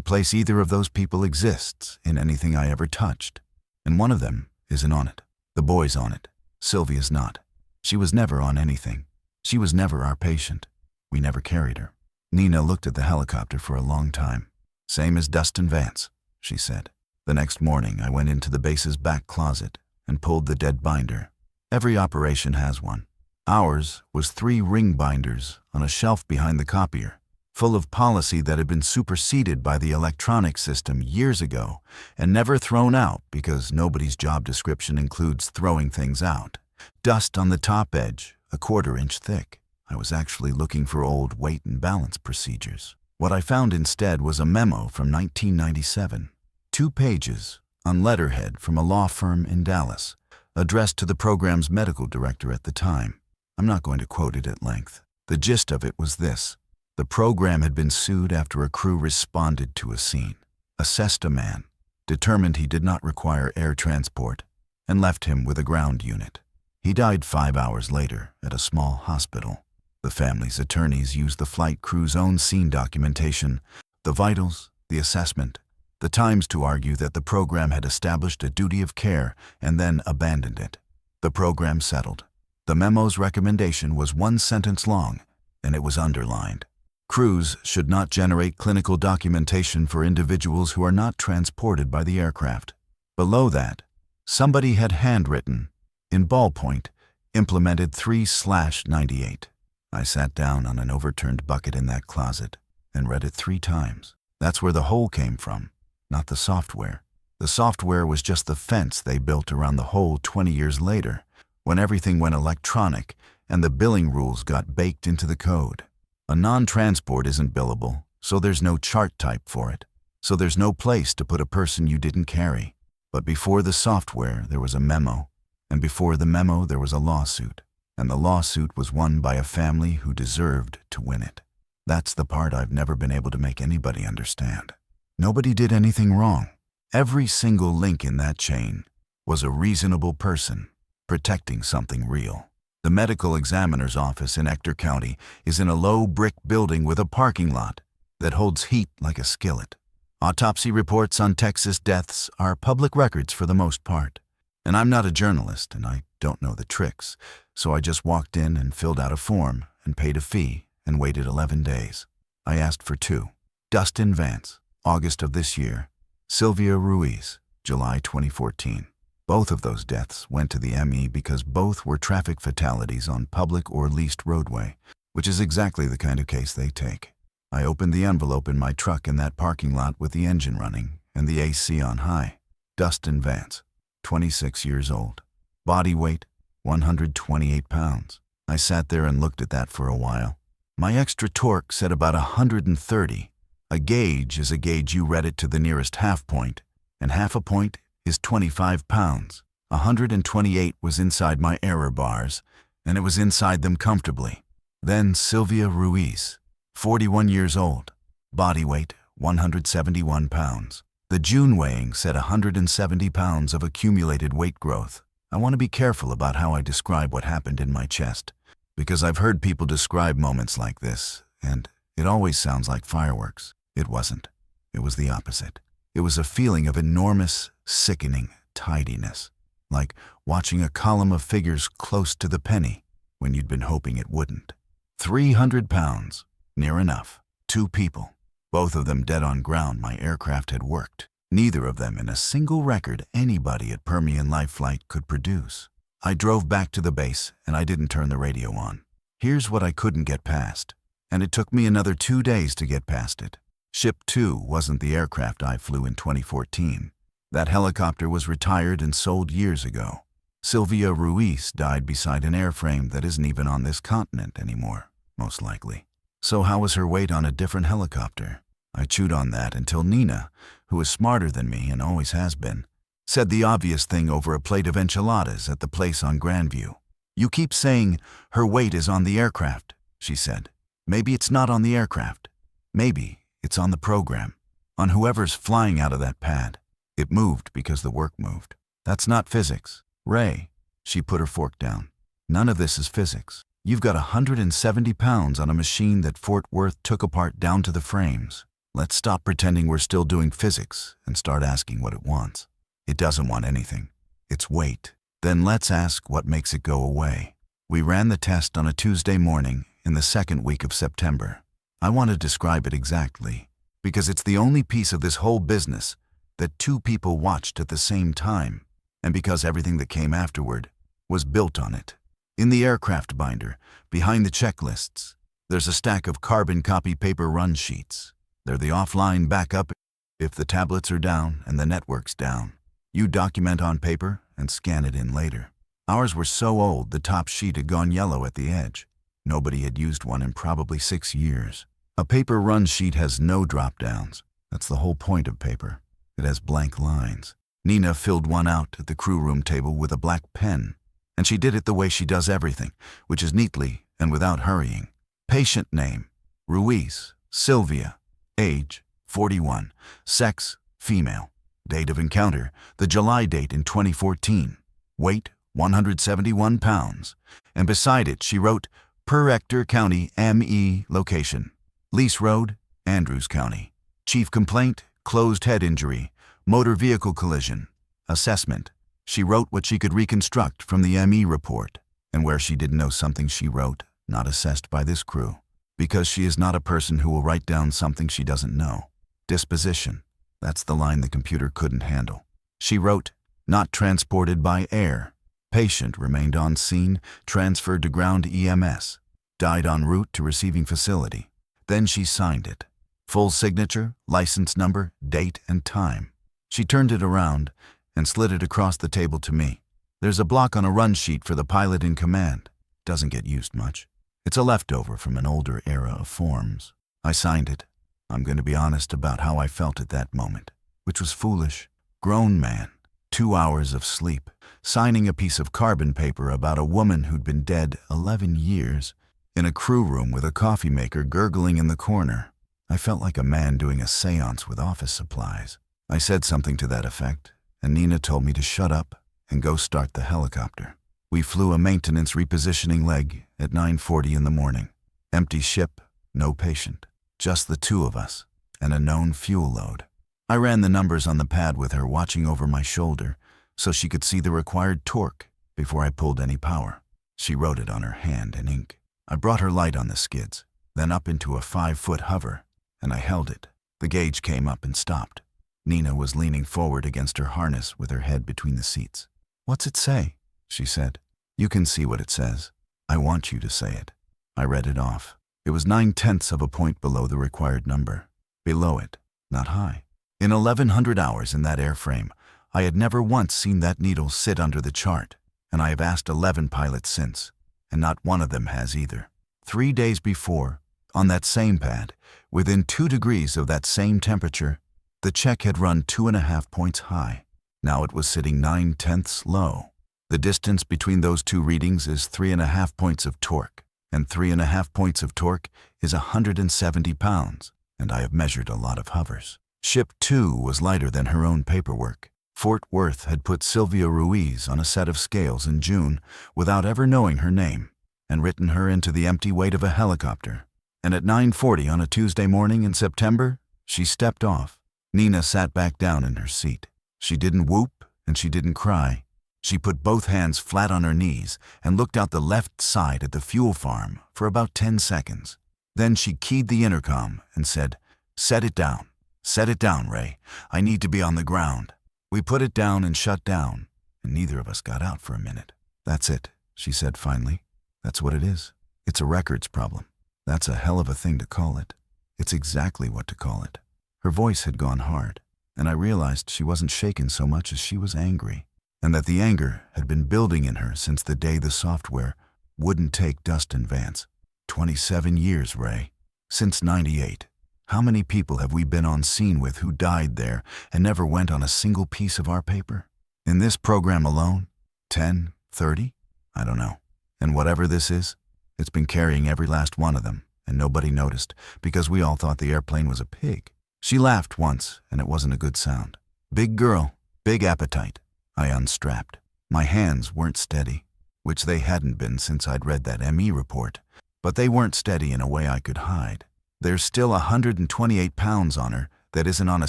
place either of those people exists in anything I ever touched. And one of them isn't on it. The boy's on it. Sylvia's not. She was never on anything. She was never our patient. We never carried her. Nina looked at the helicopter for a long time. Same as Dustin Vance, she said. The next morning, I went into the base's back closet and pulled the dead binder. Every operation has one. Ours was 3 ring binders on a shelf behind the copier, full of policy that had been superseded by the electronic system years ago and never thrown out because nobody's job description includes throwing things out. Dust on the top edge, a 1/4 inch thick. I was actually looking for old weight and balance procedures. What I found instead was a memo from 1997. 2 pages on letterhead from a law firm in Dallas, addressed to the program's medical director at the time. I'm not going to quote it at length. The gist of it was this. The program had been sued after a crew responded to a scene, assessed a man, determined he did not require air transport, and left him with a ground unit. He died 5 hours later at a small hospital. The family's attorneys used the flight crew's own scene documentation, the vitals, the assessment, the times to argue that the program had established a duty of care and then abandoned it. The program settled. The memo's recommendation was 1 sentence long, and it was underlined. Crews should not generate clinical documentation for individuals who are not transported by the aircraft. Below that, somebody had handwritten, in ballpoint, implemented 3/98. I sat down on an overturned bucket in that closet and read it 3 times. That's where the hole came from, not the software. The software was just the fence they built around the hole 20 years later, when everything went electronic and the billing rules got baked into the code. A non-transport isn't billable, so there's no chart type for it. So there's no place to put a person you didn't carry. But before the software, there was a memo, and before the memo, there was a lawsuit. And the lawsuit was won by a family who deserved to win it. That's the part I've never been able to make anybody understand. Nobody did anything wrong. Every single link in that chain was a reasonable person protecting something real. The medical examiner's office in Ector County is in a low brick building with a parking lot that holds heat like a skillet. Autopsy reports on Texas deaths are public records for the most part. And I'm not a journalist, and I don't know the tricks, so I just walked in and filled out a form and paid a fee and waited 11 days. I asked for 2. Dustin Vance, August of this year. Sylvia Ruiz, July 2014. Both of those deaths went to the ME because both were traffic fatalities on public or leased roadway, which is exactly the kind of case they take. I opened the envelope in my truck in that parking lot with the engine running and the AC on high. Dustin Vance, 26 years old. Body weight, 128 pounds. I sat there and looked at that for a while. My extra torque said about 130. A gauge is a gauge you read it to the nearest half point, and half a point is 25 pounds. 128 was inside my error bars, and it was inside them comfortably. Then Sylvia Ruiz, 41 years old. Body weight, 171 pounds. The June weighing said 170 pounds of accumulated weight growth. I want to be careful about how I describe what happened in my chest, because I've heard people describe moments like this, and it always sounds like fireworks. It wasn't. It was the opposite. It was a feeling of enormous, sickening tidiness, like watching a column of figures close to the penny when you'd been hoping it wouldn't. 300 pounds, near enough. 2 people, both of them dead on ground my aircraft had worked. Neither of them in a single record anybody at Permian Life Flight could produce. I drove back to the base and I didn't turn the radio on. Here's what I couldn't get past, and it took me another 2 days to get past it. Ship 2 wasn't the aircraft I flew in 2014. That helicopter was retired and sold years ago. Sylvia Ruiz died beside an airframe that isn't even on this continent anymore, most likely. So how was her weight on a different helicopter? I chewed on that until Nina, who is smarter than me and always has been, said the obvious thing over a plate of enchiladas at the place on Grandview. "You keep saying her weight is on the aircraft," she said. "Maybe it's not on the aircraft. Maybe it's on the program, on whoever's flying out of that pad. It moved because the work moved. That's not physics. Ray," she put her fork down, "none of this is physics. You've got 170 pounds on a machine that Fort Worth took apart down to the frames. Let's stop pretending we're still doing physics and start asking what it wants. It doesn't want anything. It's weight. Then let's ask what makes it go away." We ran the test on a Tuesday morning in the 2nd week of September. I want to describe it exactly, because it's the only piece of this whole business that 2 people watched at the same time, and because everything that came afterward was built on it. In the aircraft binder, behind the checklists, there's a stack of carbon copy paper run sheets. They're the offline backup if the tablets are down and the network's down. You document on paper and scan it in later. Ours were so old the top sheet had gone yellow at the edge. Nobody had used one in probably 6 years. A paper run sheet has no drop-downs. That's the whole point of paper. It has blank lines. Nina filled one out at the crew room table with a black pen, and she did it the way she does everything, which is neatly and without hurrying. Patient name, Ruiz, Sylvia. Age, 41. Sex, female. Date of encounter, the July date in 2014. Weight, 171 pounds. And beside it, she wrote, per Ector County, ME, location. Lease Road, Andrews County. Chief complaint, closed head injury, motor vehicle collision. Assessment. She wrote what she could reconstruct from the ME report, and where she didn't know something she wrote, not assessed by this crew, because she is not a person who will write down something she doesn't know. Disposition. That's the line the computer couldn't handle. She wrote, not transported by air. Patient remained on scene, transferred to ground EMS. Died en route to receiving facility. Then she signed it. Full signature, license number, date, and time. She turned it around and slid it across the table to me. There's a block on a run sheet for the pilot in command. Doesn't get used much. It's a leftover from an older era of forms. I signed it. I'm going to be honest about how I felt at that moment, which was foolish. Grown man, 2 hours of sleep, signing a piece of carbon paper about a woman who'd been dead 11 years, in a crew room with a coffee maker gurgling in the corner. I felt like a man doing a seance with office supplies. I said something to that effect, and Nina told me to shut up and go start the helicopter. We flew a maintenance repositioning leg at 9:40 in the morning. Empty ship, no patient, just the two of us, and a known fuel load. I ran the numbers on the pad with her, watching over my shoulder so she could see the required torque before I pulled any power. She wrote it on her hand in ink. I brought her light on the skids, then up into a 5-foot hover, and I held it. The gauge came up and stopped. Nina was leaning forward against her harness with her head between the seats. "What's it say?" she said. "You can see what it says. I want you to say it." I read it off. It was 9/10 of a point below the required number. Below it, not high. In 1,100 hours in that airframe, I had never once seen that needle sit under the chart, and I have asked 11 pilots since, and not one of them has either. 3 days before, on that same pad, within 2 degrees of that same temperature, the check had run 2.5 points high. Now it was sitting 9/10 low. The distance between those two readings is 3.5 points of torque, and 3.5 points of torque is 170 pounds, and I have measured a lot of hovers. Ship 2 was lighter than her own paperwork. Fort Worth had put Sylvia Ruiz on a set of scales in June without ever knowing her name, and written her into the empty weight of a helicopter. And at 9:40 on a Tuesday morning in September, she stepped off. Nina sat back down in her seat. She didn't whoop and she didn't cry. She put both hands flat on her knees and looked out the left side at the fuel farm for about 10 seconds. Then she keyed the intercom and said, "Set it down. Set it down, Ray. I need to be on the ground." We put it down and shut down, and neither of us got out for a minute. "That's it," she said finally. "That's what it is. It's a records problem. That's a hell of a thing to call it. It's exactly what to call it." Her voice had gone hard, and I realized she wasn't shaken so much as she was angry, and that the anger had been building in her since the day the software wouldn't take Dustin Vance. 27 years, Ray. Since 98. How many people have we been on scene with who died there and never went on a single piece of our paper? In this program alone? 10? 30? I don't know. And whatever this is, it's been carrying every last one of them, and nobody noticed because we all thought the airplane was a pig. She laughed once, and it wasn't a good sound. Big girl, big appetite. I unstrapped. My hands weren't steady, which they hadn't been since I'd read that ME report, but they weren't steady in a way I could hide. There's still 128 pounds on her that isn't on a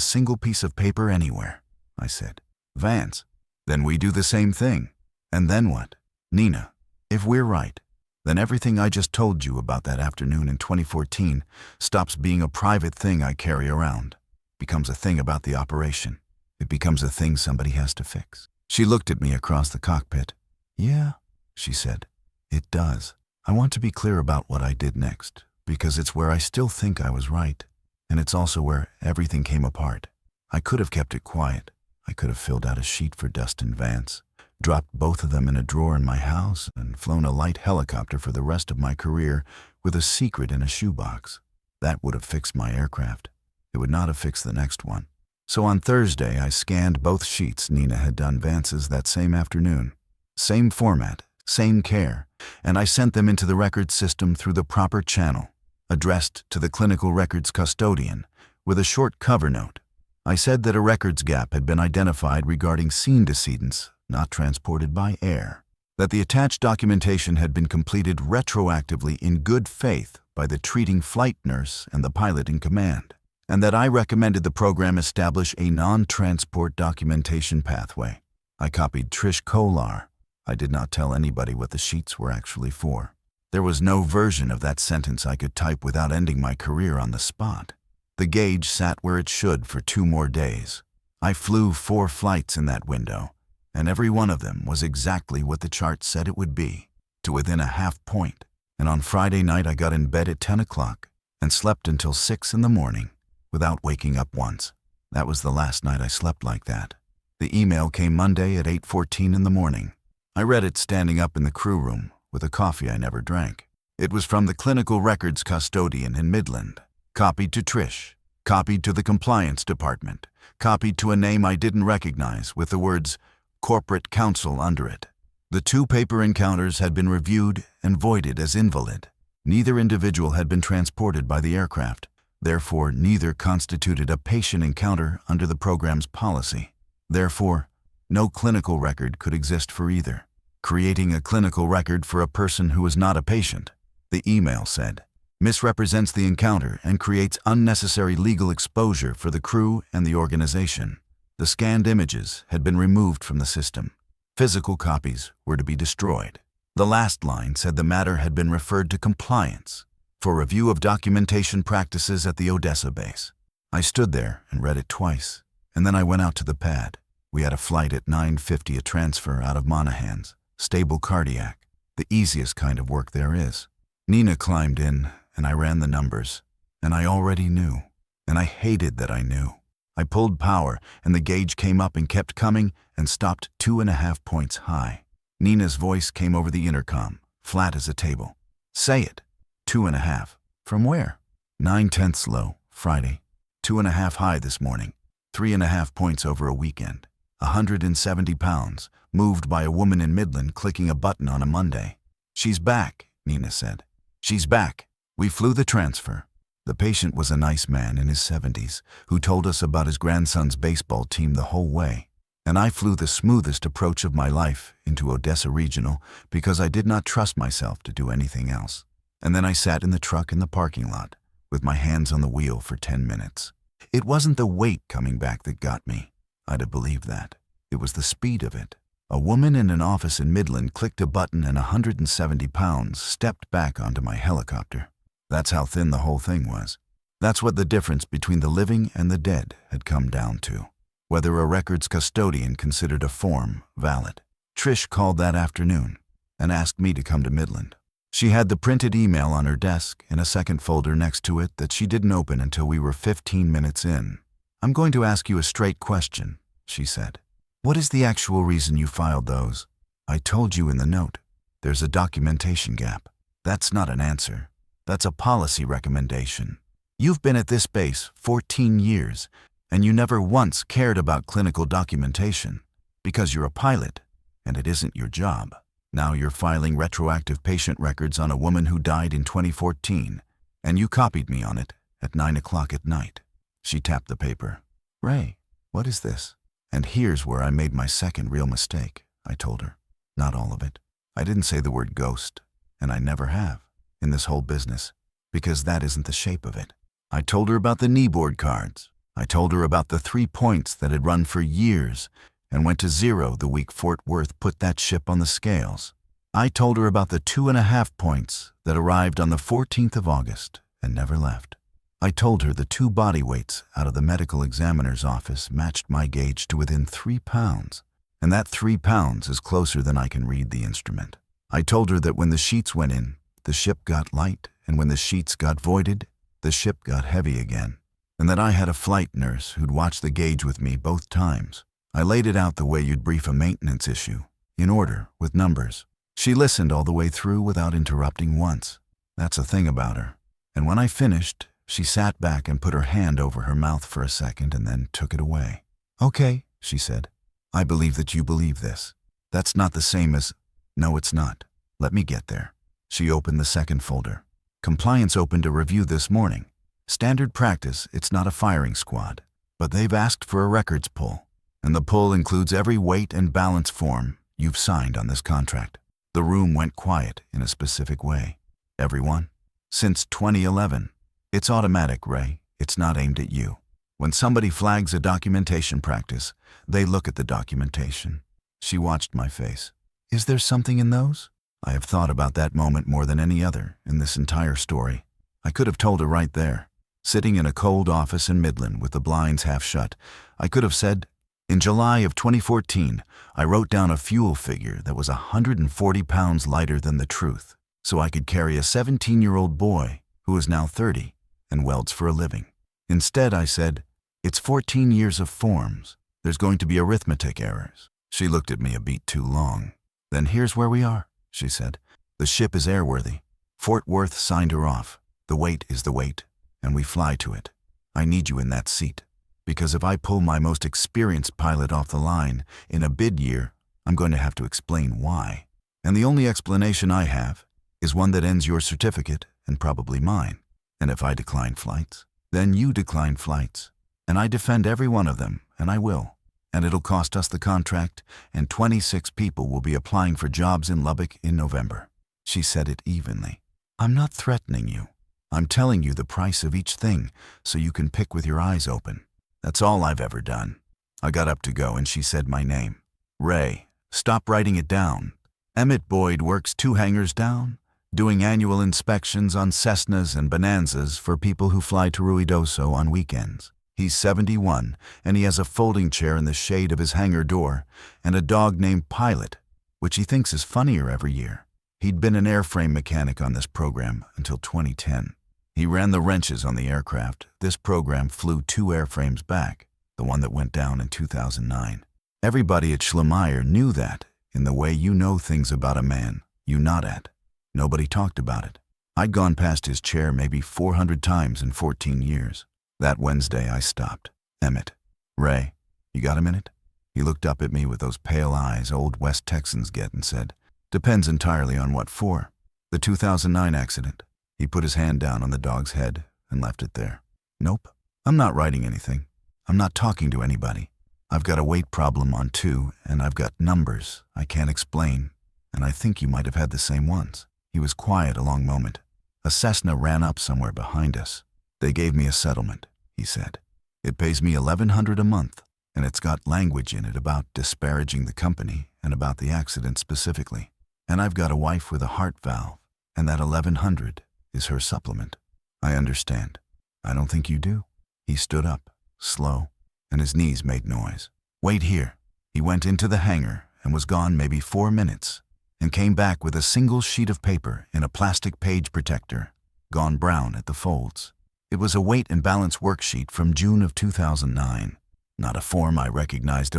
single piece of paper anywhere, I said. Vance, then we do the same thing. And then what? Nina, if we're right, then everything I just told you about that afternoon in 2014 stops being a private thing I carry around, becomes a thing about the operation. It becomes a thing somebody has to fix. She looked at me across the cockpit. "Yeah," she said, "it does. I want to be clear about what I did next, because it's where I still think I was right, and it's also where everything came apart. I could have kept it quiet. I could have filled out a sheet for Dustin Vance, dropped both of them in a drawer in my house, and flown a light helicopter for the rest of my career with a secret in a shoebox. That would have fixed my aircraft. It would not have fixed the next one. So on Thursday, I scanned both sheets Nina had done Vance's that same afternoon. Same format, same care, and I sent them into the records system through the proper channel, addressed to the clinical records custodian, with a short cover note. I said that a records gap had been identified regarding scene decedents not transported by air, that the attached documentation had been completed retroactively in good faith by the treating flight nurse and the pilot in command, and that I recommended the program establish a non-transport documentation pathway. I copied Trish Kolar. I did not tell anybody what the sheets were actually for. There was no version of that sentence I could type without ending my career on the spot. The gauge sat where it should for 2 more days. I flew 4 flights in that window, and every one of them was exactly what the chart said it would be, to within a half point. And on Friday night I got in bed at 10 o'clock and slept until 6 in the morning without waking up once. That was the last night I slept like that. The email came Monday at 8:14 in the morning. I read it standing up in the crew room with a coffee I never drank. It was from the clinical records custodian in Midland, copied to Trish, copied to the compliance department, copied to a name I didn't recognize with the words corporate counsel under it. The 2 paper encounters had been reviewed and voided as invalid. Neither individual had been transported by the aircraft. Therefore, neither constituted a patient encounter under the program's policy. Therefore, no clinical record could exist for either. Creating a clinical record for a person who is not a patient, the email said, misrepresents the encounter and creates unnecessary legal exposure for the crew and the organization. The scanned images had been removed from the system. Physical copies were to be destroyed. The last line said the matter had been referred to compliance for review of documentation practices at the Odessa base. I stood there and read it twice, and then I went out to the pad. We had a flight at 9:50, a transfer out of Monahan's, stable cardiac, the easiest kind of work there is. Nina climbed in, and I ran the numbers, and I already knew, and I hated that I knew. I pulled power, and the gauge came up and kept coming and stopped 2.5 points high. Nina's voice came over the intercom, flat as a table. "Say it." 2.5. From where? 9/10 low, Friday. 2.5 high this morning. 3.5 points over a weekend. 170 pounds, moved by a woman in Midland clicking a button on a Monday. "She's back," Nina said. "She's back. We flew the transfer." The patient was a nice man in his 70s who told us about his grandson's baseball team the whole way, and I flew the smoothest approach of my life into Odessa Regional because I did not trust myself to do anything else. And then I sat in the truck in the parking lot with my hands on the wheel for 10 minutes. It wasn't the weight coming back that got me. I'd have believed that. It was the speed of it. A woman in an office in Midland clicked a button and 170 pounds stepped back onto my helicopter. That's how thin the whole thing was. That's what the difference between the living and the dead had come down to. Whether a records custodian considered a form valid. Trish called that afternoon and asked me to come to Midland. She had the printed email on her desk in a second folder next to it that she didn't open until we were 15 minutes in. "I'm going to ask you a straight question," she said. "What is the actual reason you filed those?" "I told you in the note. There's a documentation gap." "That's not an answer. That's a policy recommendation. You've been at this base 14 years, and you never once cared about clinical documentation because you're a pilot, and it isn't your job. Now you're filing retroactive patient records on a woman who died in 2014, and you copied me on it at 9 o'clock at night." She tapped the paper. "Ray, what is this?" "And here's where I made my second real mistake," I told her. "Not all of it. I didn't say the word ghost, and I never have, in this whole business, because that isn't the shape of it. I told her about the kneeboard cards. I told her about the 3 points that had run for years and went to 0 the week Fort Worth put that ship on the scales. I told her about the 2.5 points that arrived on the 14th of August and never left. I told her the 2 body weights out of the medical examiner's office matched my gauge to within 3 pounds, And that 3 pounds is closer than I can read the instrument. I told her that when the sheets went in, the ship got light, and when the sheets got voided, the ship got heavy again. And that I had a flight nurse who'd watch the gauge with me both times. I laid it out the way you'd brief a maintenance issue, in order, with numbers. She listened all the way through without interrupting once. That's a thing about her. And when I finished, she sat back and put her hand over her mouth for a second and then took it away. "Okay," she said. "I believe that you believe this. That's not the same as—" "No, it's not. Let me get there." She opened the second folder. "Compliance opened a review this morning. Standard practice, it's not a firing squad. But they've asked for a records pull. And the pull includes every weight and balance form you've signed on this contract." The room went quiet in a specific way. "Everyone? Since 2011. It's automatic, Ray. It's not aimed at you. When somebody flags a documentation practice, they look at the documentation." She watched my face. "Is there something in those?" I have thought about that moment more than any other in this entire story. I could have told her right there. Sitting in a cold office in Midland with the blinds half shut, I could have said, "In July of 2014, I wrote down a fuel figure that was 140 pounds lighter than the truth, so I could carry a 17-year-old boy who is now 30 and welds for a living." Instead, I said, "It's 14 years of forms. There's going to be arithmetic errors." She looked at me a beat too long. "Then here's where we are," she said. "The ship is airworthy. Fort Worth signed her off. The weight is the weight, and we fly to it. I need you in that seat, because if I pull my most experienced pilot off the line in a bid year, I'm going to have to explain why. And the only explanation I have is one that ends your certificate and probably mine. And if I decline flights, then you decline flights. And I defend every one of them, and I will. And it'll cost us the contract, and 26 people will be applying for jobs in Lubbock in November." She said it evenly. "I'm not threatening you. I'm telling you the price of each thing so you can pick with your eyes open. That's all I've ever done." I got up to go and she said my name. "Ray, stop writing it down. Emmett Boyd works 2 hangars down, doing annual inspections on Cessnas and Bonanzas for people who fly to Ruidoso on weekends. He's 71, and he has a folding chair in the shade of his hangar door and a dog named Pilot, which he thinks is funnier every year. He'd been an airframe mechanic on this program until 2010. He ran the wrenches on the aircraft. This program flew 2 airframes back, the one that went down in 2009. Everybody at Schlemeyer knew that, in the way you know things about a man you nod at. Nobody talked about it. I'd gone past his chair maybe 400 times in 14 years. That Wednesday, I stopped. "Emmett, Ray, you got a minute?" He looked up at me with those pale eyes old West Texans get and said, "Depends entirely on what for. The 2009 accident." He put his hand down on the dog's head and left it there. "Nope, I'm not writing anything. I'm not talking to anybody. I've got a weight problem on 2, and I've got numbers I can't explain, and I think you might have had the same ones." He was quiet a long moment. "A Cessna ran up somewhere behind us. They gave me a settlement," he said. "It pays me $1,100 a month, and it's got language in it about disparaging the company and about the accident specifically. And I've got a wife with a heart valve, and that $1,100 is her supplement." "I understand. I don't think you do." He stood up, slow, and his knees made noise. "Wait here." He went into the hangar and was gone maybe 4 minutes, and came back with a single sheet of paper in a plastic page protector, gone brown at the folds. It was a weight and balance worksheet from June of 2009, not a form I recognized,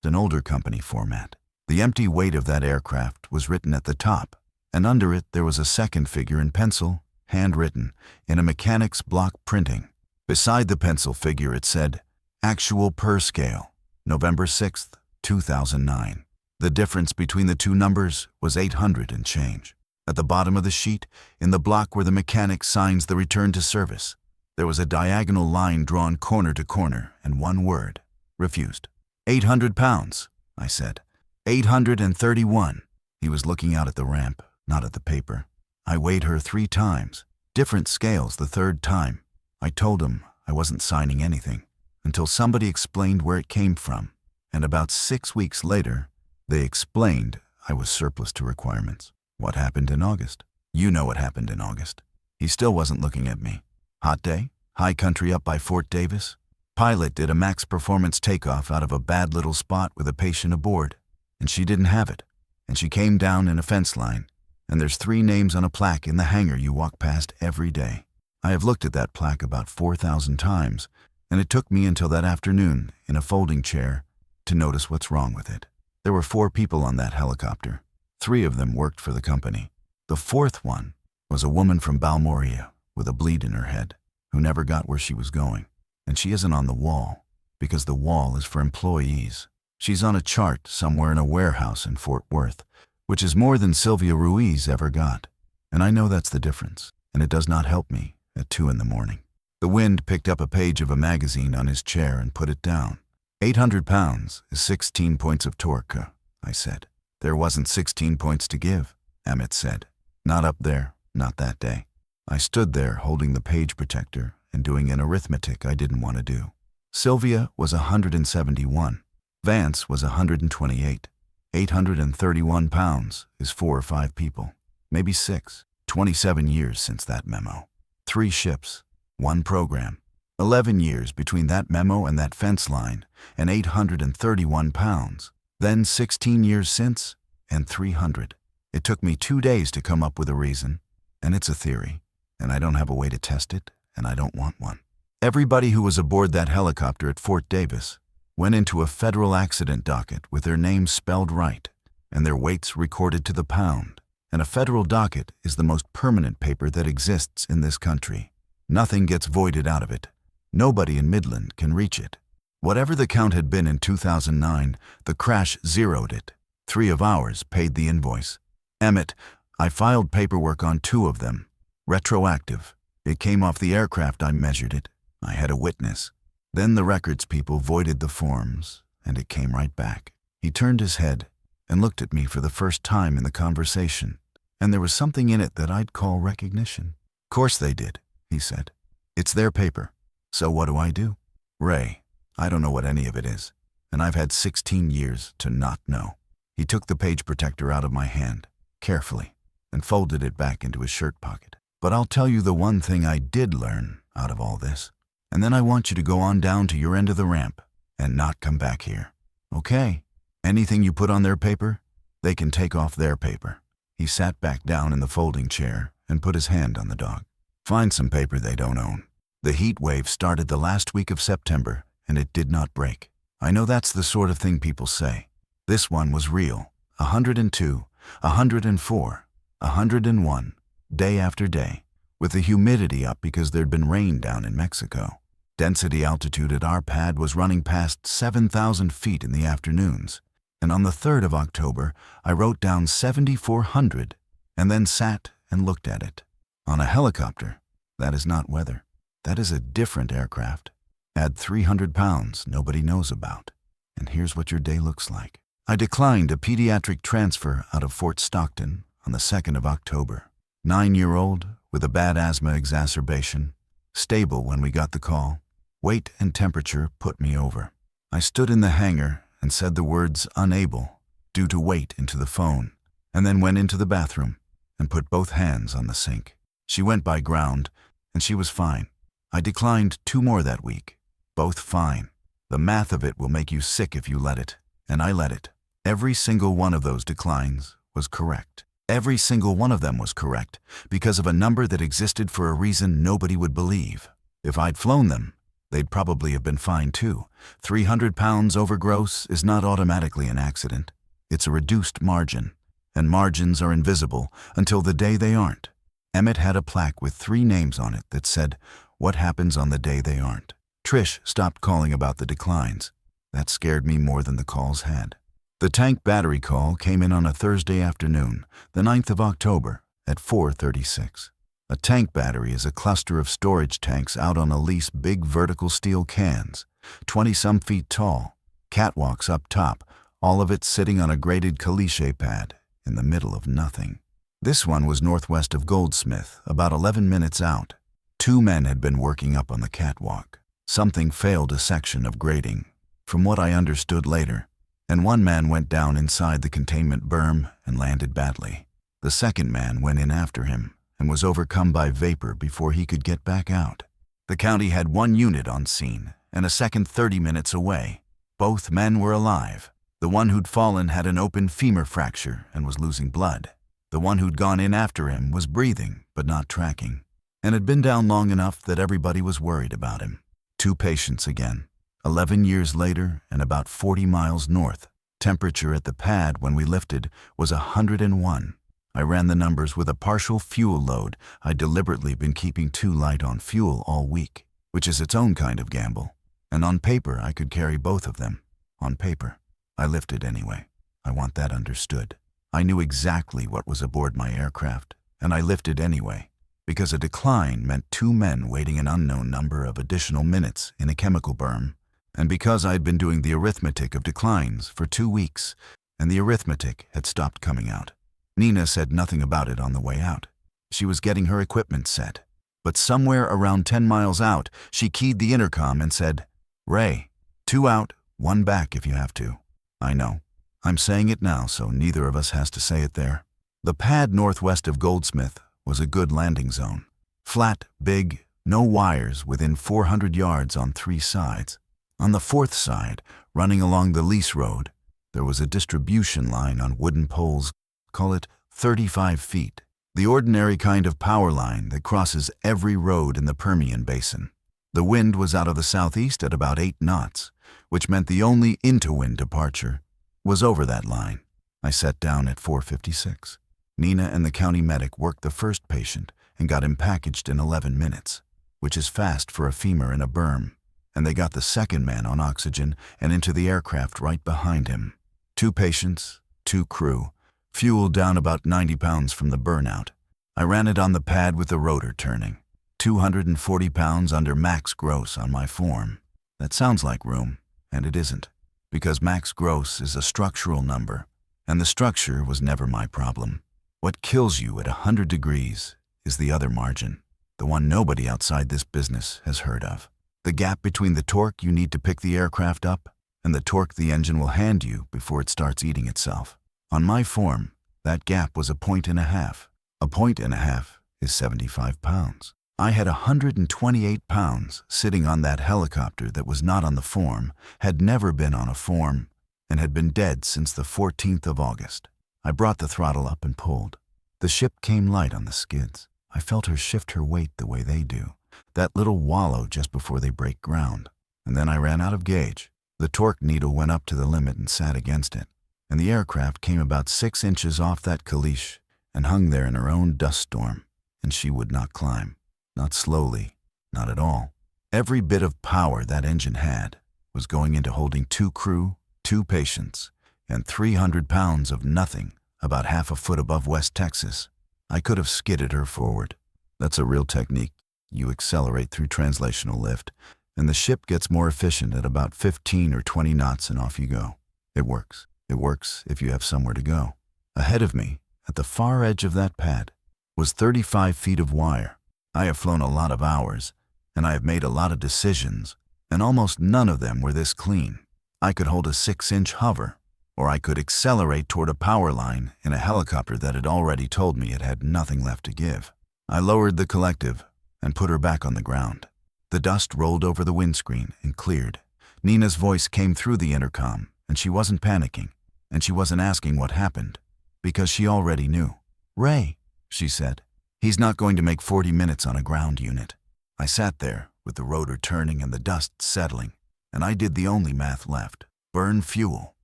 an older company format. The empty weight of that aircraft was written at the top, and under it there was a second figure in pencil, handwritten, in a mechanic's block printing. Beside the pencil figure it said, "Actual per scale, November 6th, 2009. The difference between the 2 numbers was 800 and change. At the bottom of the sheet, in the block where the mechanic signs the return to service, there was a diagonal line drawn corner to corner and one word, refused. 800 pounds, I said. 831. He was looking out at the ramp, not at the paper. I weighed her 3 times, different scales the 3rd time. I told him I wasn't signing anything until somebody explained where it came from, and about 6 weeks later, they explained I was surplus to requirements. What happened in August? You know what happened in August. He still wasn't looking at me. Hot day, high country up by Fort Davis. Pilot did a max performance takeoff out of a bad little spot with a patient aboard. and she didn't have it, and she came down in a fence line, and there's 3 names on a plaque in the hangar you walk past every day. I have looked at that plaque about 4,000 times, and it took me until that afternoon in a folding chair to notice what's wrong with it. There were 4 people on that helicopter. 3 of them worked for the company. The 4th one was a woman from Balmoria with a bleed in her head who never got where she was going. And she isn't on the wall because the wall is for employees. She's on a chart somewhere in a warehouse in Fort Worth, which is more than Sylvia Ruiz ever got. And I know that's the difference, and it does not help me at 2 in the morning. The wind picked up a page of a magazine on his chair and put it down. 800 pounds is 16 points of torque, I said. There wasn't 16 points to give, Emmett said. Not up there, not that day. I stood there holding the page protector and doing an arithmetic I didn't want to do. Sylvia was 171. Vance was 128. 831 pounds is 4 or 5 people, maybe 6. 27 years since that memo. 3 ships, 1 program. 11 years between that memo and that fence line, and 831 pounds. Then 16 years since, and 300. It took me 2 days to come up with a reason, and it's a theory, and I don't have a way to test it, and I don't want one. Everybody who was aboard that helicopter at Fort Davis went into a federal accident docket with their names spelled right, and their weights recorded to the pound. And a federal docket is the most permanent paper that exists in this country. Nothing gets voided out of it. Nobody in Midland can reach it. Whatever the count had been in 2009, the crash zeroed it. 3 of ours paid the invoice. Emmett, I filed paperwork on 2 of them. Retroactive. It came off the aircraft. I measured it. I had a witness. Then the records people voided the forms, and it came right back. He turned his head and looked at me for the first time in the conversation, and there was something in it that I'd call recognition. Course they did, he said. It's their paper. So what do I do? Ray, I don't know what any of it is, and I've had 16 years to not know. He took the page protector out of my hand, carefully, and folded it back into his shirt pocket. But I'll tell you the one thing I did learn out of all this, and then I want you to go on down to your end of the ramp and not come back here. Okay? Anything you put on their paper, they can take off their paper. He sat back down in the folding chair and put his hand on the dog. Find some paper they don't own. The heat wave started the last week of September, and it did not break. I know that's the sort of thing people say. This one was real. 102, 104, 101, day after day, with the humidity up because there'd been rain down in Mexico. Density altitude at our pad was running past 7,000 feet in the afternoons, and on the 3rd of October, I wrote down 7,400 and then sat and looked at it. On a helicopter, that is not weather. That is a different aircraft. Add 300 pounds nobody knows about, and here's what your day looks like. I declined a pediatric transfer out of Fort Stockton on the 2nd of October. 9-year-old with a bad asthma exacerbation, stable when we got the call. Weight and temperature put me over. I stood in the hangar and said the words unable due to weight into the phone, and then went into the bathroom and put both hands on the sink. She went by ground, and she was fine. I declined 2 more that week, both fine. The math of it will make you sick if you let it, and I let it. Every single one of those declines was correct. Every single one of them was correct because of a number that existed for a reason nobody would believe. If I'd flown them, they'd probably have been fine too. 300 pounds over gross is not automatically an accident. It's a reduced margin, and margins are invisible until the day they aren't. Emmett had a plaque with 3 names on it that said, "What happens on the day they aren't?" Trish stopped calling about the declines. That scared me more than the calls had. The tank battery call came in on a Thursday afternoon, the 9th of October, at 4:36. A tank battery is a cluster of storage tanks out on a lease, big vertical steel cans, 20-some feet tall, catwalks up top, all of it sitting on a graded caliche pad in the middle of nothing. This one was northwest of Goldsmith, about 11 minutes out. 2 men had been working up on the catwalk. Something failed a section of grading, from what I understood later, and 1 man went down inside the containment berm and landed badly. The 2nd man went in after him and was overcome by vapor before he could get back out. The county had 1 unit on scene and a second 30 minutes away. Both men were alive. The one who'd fallen had an open femur fracture and was losing blood. The one who'd gone in after him was breathing, but not tracking, and had been down long enough that everybody was worried about him. 2 patients again. 11 years later and about 40 miles north. Temperature at the pad when we lifted was 101. I ran the numbers with a partial fuel load. I'd deliberately been keeping too light on fuel all week, which is its own kind of gamble. And on paper, I could carry both of them. On paper. I lifted anyway. I want that understood. I knew exactly what was aboard my aircraft, and I lifted anyway, because a decline meant 2 men waiting an unknown number of additional minutes in a chemical berm, and because I'd been doing the arithmetic of declines for 2 weeks, and the arithmetic had stopped coming out. Nina said nothing about it on the way out. She was getting her equipment set. But somewhere around 10 miles out, she keyed the intercom and said, "Ray, 2 out, 1 back if you have to." I know. I'm saying it now so neither of us has to say it there. The pad northwest of Goldsmith was a good landing zone. Flat, big, no wires within 400 yards on 3 sides. On the 4th side, running along the lease road, there was a distribution line on wooden poles, call it 35 feet, the ordinary kind of power line that crosses every road in the Permian Basin. The wind was out of the southeast at about 8 knots, which meant the only into-wind departure was over that line. I sat down at 4:56. Nina and the county medic worked the first patient and got him packaged in 11 minutes, which is fast for a femur in a berm, and they got the second man on oxygen and into the aircraft right behind him. 2 patients, 2 crew, fuel down about 90 pounds from the burnout. I ran it on the pad with the rotor turning. 240 pounds under max gross on my form. That sounds like room, and it isn't, because max gross is a structural number, and the structure was never my problem. What kills you at 100 degrees is the other margin, the one nobody outside this business has heard of. The gap between the torque you need to pick the aircraft up and the torque the engine will hand you before it starts eating itself. On my form, that gap was 1.5. 1.5 is 75 pounds. I had 128 pounds sitting on that helicopter that was not on the form, had never been on a form, and had been dead since the 14th of August. I brought the throttle up and pulled. The ship came light on the skids. I felt her shift her weight the way they do, that little wallow just before they break ground. And then I ran out of gauge. The torque needle went up to the limit and sat against it, and the aircraft came about 6 inches off that caliche and hung there in her own dust storm, and she would not climb. Not slowly, not at all. Every bit of power that engine had was going into holding 2 crew, 2 patients, and 300 pounds of nothing about half a foot above West Texas. I could have skidded her forward. That's a real technique. You accelerate through translational lift, and the ship gets more efficient at about 15 or 20 knots and off you go. It works. It works if you have somewhere to go. Ahead of me, at the far edge of that pad, was 35 feet of wire. I have flown a lot of hours, and I have made a lot of decisions, and almost none of them were this clean. I could hold a 6-inch hover, or I could accelerate toward a power line in a helicopter that had already told me it had nothing left to give. I lowered the collective and put her back on the ground. The dust rolled over the windscreen and cleared. Nina's voice came through the intercom, and she wasn't panicking, and she wasn't asking what happened, because she already knew. "Ray," she said, "he's not going to make 40 minutes on a ground unit." I sat there with the rotor turning and the dust settling, and I did the only math left. Burn fuel.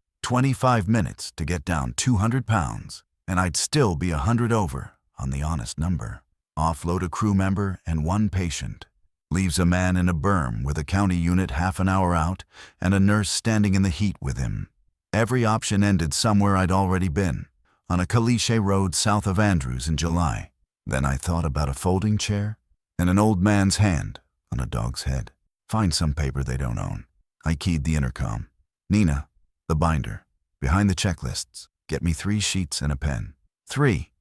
25 minutes to get down 200 pounds, and I'd still be 100 over on the honest number. Offload a crew member and 1 patient. Leaves a man in a berm with a county unit half an hour out and a nurse standing in the heat with him. Every option ended somewhere I'd already been, on a caliche road south of Andrews in July. Then I thought about a folding chair and an old man's hand on a dog's head. Find some paper they don't own. I keyed the intercom. "Nina, the binder. Behind the checklists. Get me 3 sheets and a pen." Three.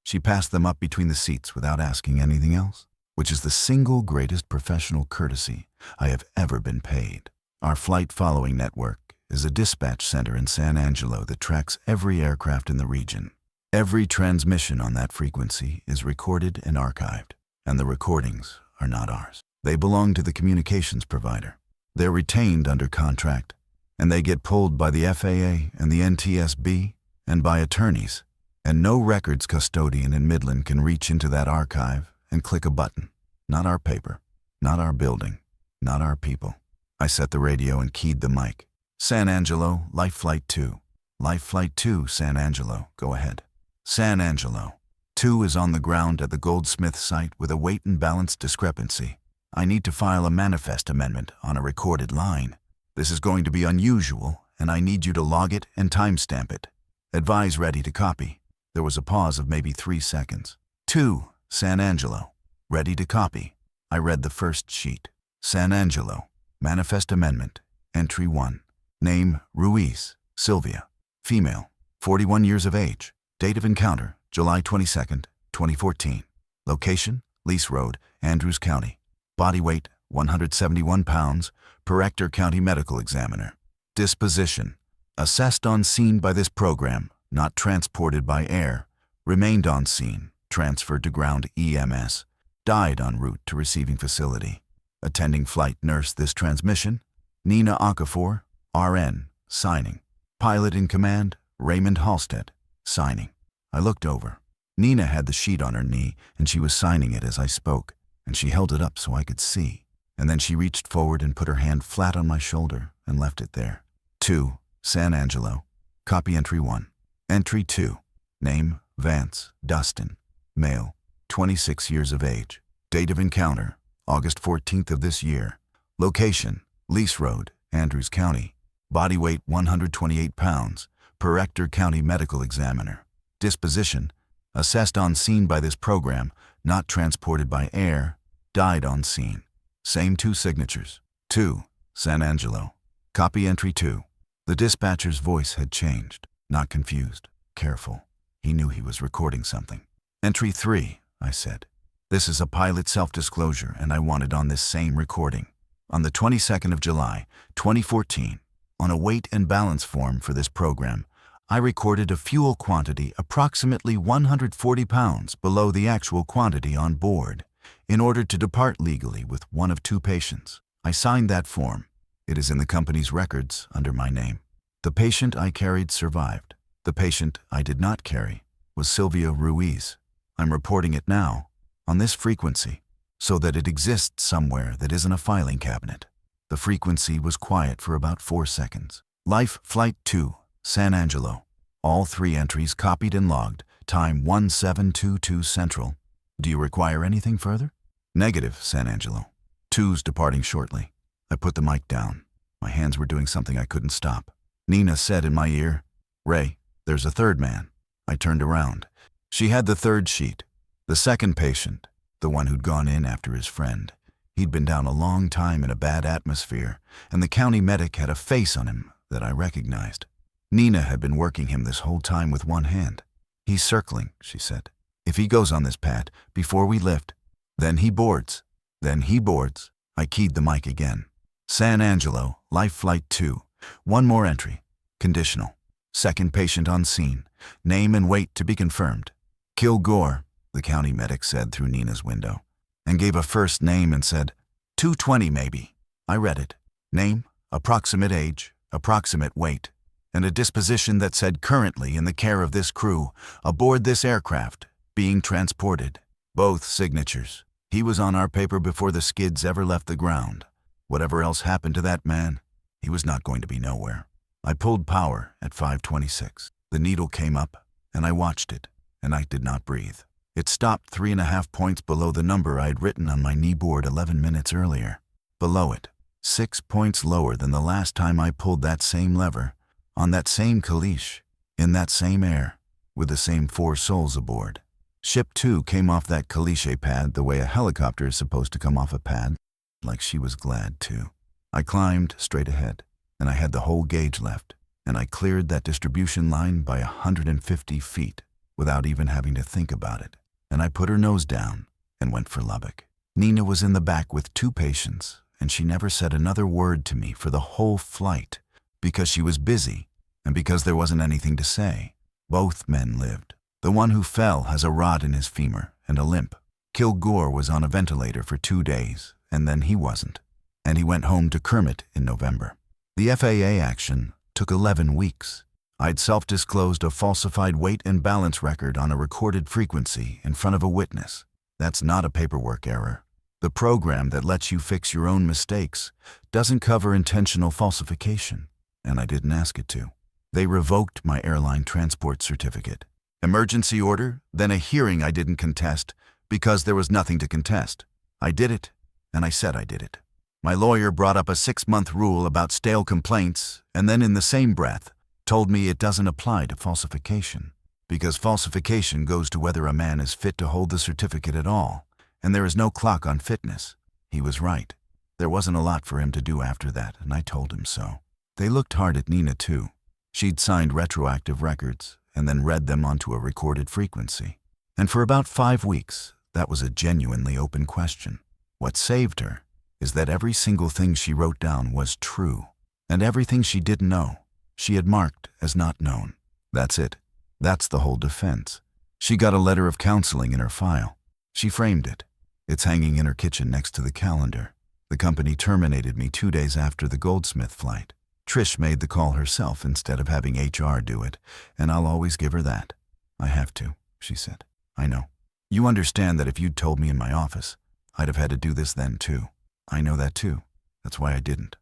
She passed them up between the seats without asking anything else, which is the single greatest professional courtesy I have ever been paid. Our flight following network is a dispatch center in San Angelo that tracks every aircraft in the region. Every transmission on that frequency is recorded and archived, and the recordings are not ours. They belong to the communications provider. They're retained under contract, And they get pulled by the FAA and the NTSB and by attorneys. And no records custodian in Midland can reach into that archive and click a button. Not our paper, not our building, not our people. I set the radio and keyed the mic. San Angelo, Life Flight 2. Life Flight 2, San Angelo, go ahead. San Angelo. 2 is on the ground at the Goldsmith site with a weight and balance discrepancy. I need to file a manifest amendment on a recorded line. This is going to be unusual, and I need you to log it and timestamp it. Advise ready to copy. There was a pause of maybe 3 seconds. 2, San Angelo. Ready to copy. I read the first sheet. San Angelo. Manifest Amendment. Entry 1. Name, Ruiz, Sylvia. Female. 41 years of age. Date of encounter, July 22nd, 2014. Location, Lease Road, Andrews County. Body weight, 171 pounds, per Ector County Medical Examiner. Disposition. Assessed on scene by this program, not transported by air. Remained on scene, transferred to ground EMS. Died en route to receiving facility. Attending flight nurse this transmission, Nina Okafor, RN, signing. Pilot in command, Raymond Halstead, signing. I looked over. Nina had the sheet on her knee, and she was signing it as I spoke, and she held it up so I could see. And then she reached forward and put her hand flat on my shoulder and left it there. 2, San Angelo. Copy entry 1. Entry 2. Name, Vance, Dustin. Male, 26 years of age. Date of encounter, August 14th of this year. Location, Lease Road, Andrews County. Body weight 128 pounds, per Ector County Medical Examiner. Disposition, assessed on scene by this program, not transported by air, died on scene. Same 2 signatures. 2, San Angelo. Copy entry 2. The dispatcher's voice had changed, not confused, careful. He knew he was recording something. Entry 3, I said. This is a pilot self-disclosure, and I want it on this same recording. On the 22nd of July, 2014, on a weight and balance form for this program, I recorded a fuel quantity approximately 140 pounds below the actual quantity on board, in order to depart legally with one of 2 patients. I signed that form. It is in the company's records under my name. The patient I carried survived. The patient I did not carry was Sylvia Ruiz. I'm reporting it now, on this frequency, so that it exists somewhere that isn't a filing cabinet. The frequency was quiet for about 4 seconds. Life Flight 2, San Angelo. All 3 entries copied and logged, time 1722 Central. Do you require anything further? Negative, San Angelo. 2's departing shortly. I put the mic down. My hands were doing something I couldn't stop. Nina said in my ear, Ray, there's a 3rd man. I turned around. She had the 3rd sheet. The 2nd patient, the one who'd gone in after his friend. He'd been down a long time in a bad atmosphere, and the county medic had a face on him that I recognized. Nina had been working him this whole time with one hand. He's circling, she said. If he goes on this pad, before we lift, then he boards. Then he boards. I keyed the mic again. San Angelo, Life Flight 2. 1 more entry. Conditional. 2nd patient on scene. Name and weight to be confirmed. Kilgore, the county medic said through Nina's window, and gave a first name and said, 220 maybe. I read it. Name, approximate age, approximate weight, and a disposition that said currently in the care of this crew, aboard this aircraft, being transported. Both signatures. He was on our paper before the skids ever left the ground. Whatever else happened to that man, he was not going to be nowhere. I pulled power at 5:26. The needle came up, and I watched it, and I did not breathe. It stopped 3.5 points below the number I had written on my knee board 11 minutes earlier. Below it, 6 points lower than the last time I pulled that same lever, on that same caliche, in that same air, with the same 4 souls aboard. Ship 2 came off that caliche pad the way a helicopter is supposed to come off a pad, like she was glad too. I climbed straight ahead, and I had the whole gauge left, and I cleared that distribution line by 150 feet without even having to think about it. And I put her nose down and went for Lubbock. Nina was in the back with 2 patients, and she never said another word to me for the whole flight, because she was busy and because there wasn't anything to say. Both men lived. The one who fell has a rod in his femur and a limp. Kilgore was on a ventilator for 2 days, and then he wasn't. And he went home to Kermit in November. The FAA action took 11 weeks. I'd self-disclosed a falsified weight and balance record on a recorded frequency in front of a witness. That's not a paperwork error. The program that lets you fix your own mistakes doesn't cover intentional falsification, and I didn't ask it to. They revoked my airline transport certificate. Emergency order, then a hearing I didn't contest because there was nothing to contest. I did it, and I said I did it. My lawyer brought up a 6-month rule about stale complaints, and then in the same breath told me it doesn't apply to falsification, because falsification goes to whether a man is fit to hold the certificate at all, and there is no clock on fitness. He was right. There wasn't a lot for him to do after that, and I told him so. They looked hard at Nina, too. She'd signed retroactive records and then read them onto a recorded frequency. And for about 5 weeks, that was a genuinely open question. What saved her is that every single thing she wrote down was true, and everything she didn't know, she had marked as not known. That's it. That's the whole defense. She got a letter of counseling in her file. She framed it. It's hanging in her kitchen next to the calendar. The company terminated me 2 days after the Goldsmith flight. Trish made the call herself instead of having HR do it, and I'll always give her that. I have to, she said. I know. You understand that if you'd told me in my office, I'd have had to do this then too. I know that too. That's why I didn't.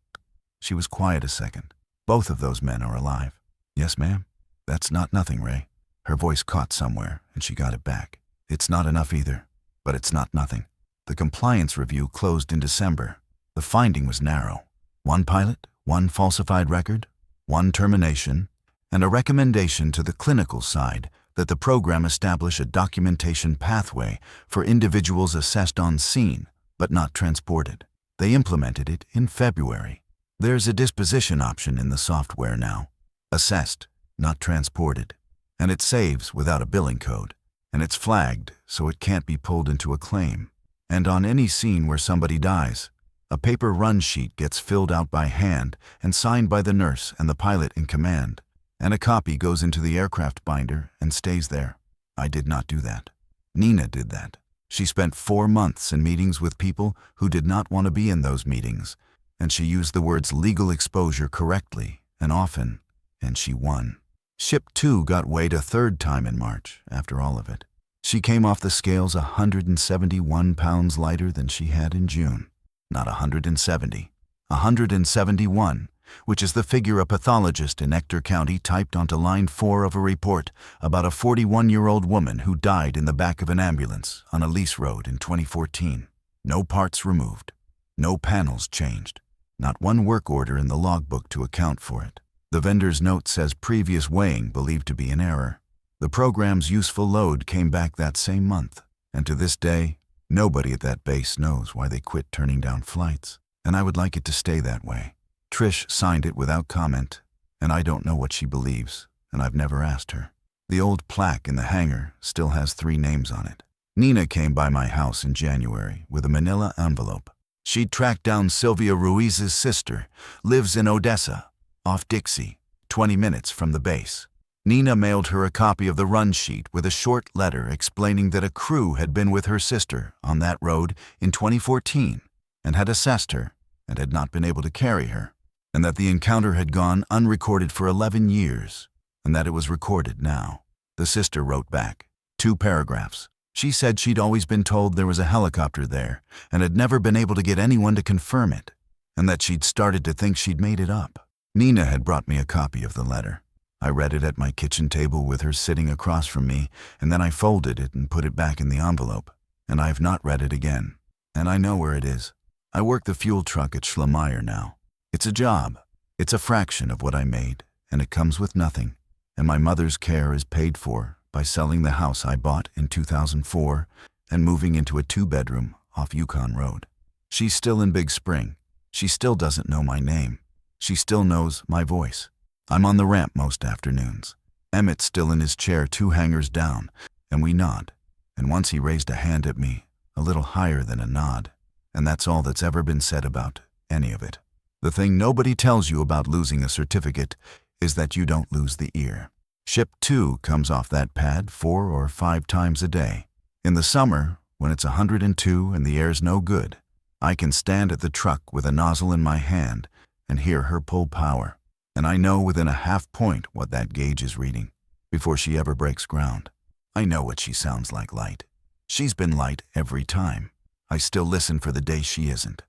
She was quiet a second. Both of those men are alive. Yes, ma'am? That's not nothing, Ray. Her voice caught somewhere, and she got it back. It's not enough either, but it's not nothing. The compliance review closed in December. The finding was narrow. 1 pilot, 1 falsified record, 1 termination, and a recommendation to the clinical side that the program establish a documentation pathway for individuals assessed on scene, but not transported. They implemented it in February. There's a disposition option in the software now. Assessed, not transported. And it saves without a billing code. And it's flagged so it can't be pulled into a claim. And on any scene where somebody dies, a paper run sheet gets filled out by hand and signed by the nurse and the pilot in command. And a copy goes into the aircraft binder and stays there. I did not do that. Nina did that. She spent 4 months in meetings with people who did not want to be in those meetings, and she used the words legal exposure correctly and often, and she won. Ship 2 got weighed a 3rd time in March after all of it. She came off the scales 171 pounds lighter than she had in June. Not 170, 171, which is the figure a pathologist in Ector County typed onto line 4 of a report about a 41-year-old woman who died in the back of an ambulance on a lease road in 2014. No parts removed. No panels changed. Not 1 work order in the logbook to account for it. The vendor's note says previous weighing believed to be an error. The program's useful load came back that same month, and to this day, nobody at that base knows why they quit turning down flights, and I would like it to stay that way. Trish signed it without comment, and I don't know what she believes, and I've never asked her. The old plaque in the hangar still has 3 names on it. Nina came by my house in January with a manila envelope. She'd tracked down Sylvia Ruiz's sister, lives in Odessa, off Dixie, 20 minutes from the base. Nina mailed her a copy of the run sheet with a short letter explaining that a crew had been with her sister on that road in 2014 and had assessed her and had not been able to carry her, and that the encounter had gone unrecorded for 11 years, and that it was recorded now. The sister wrote back 2 paragraphs. She said she'd always been told there was a helicopter there and had never been able to get anyone to confirm it, and that she'd started to think she'd made it up. Nina had brought me a copy of the letter. I read it at my kitchen table with her sitting across from me, and then I folded it and put it back in the envelope, and I have not read it again. And I know where it is. I work the fuel truck at Schlemeyer now. It's a job. It's a fraction of what I made, and it comes with nothing. And my mother's care is paid for by selling the house I bought in 2004 and moving into a 2-bedroom off Yukon Road. She's still in Big Spring. She still doesn't know my name. She still knows my voice. I'm on the ramp most afternoons. Emmett's still in his chair 2 hangars down, and we nod. And once he raised a hand at me, a little higher than a nod. And that's all that's ever been said about any of it. The thing nobody tells you about losing a certificate is that you don't lose the ear. Ship 2 comes off that pad 4 or 5 times a day. In the summer, when it's 102 and the air's no good, I can stand at the truck with a nozzle in my hand and hear her pull power. And I know within a half point what that gauge is reading before she ever breaks ground. I know what she sounds like light. She's been light every time. I still listen for the day she isn't.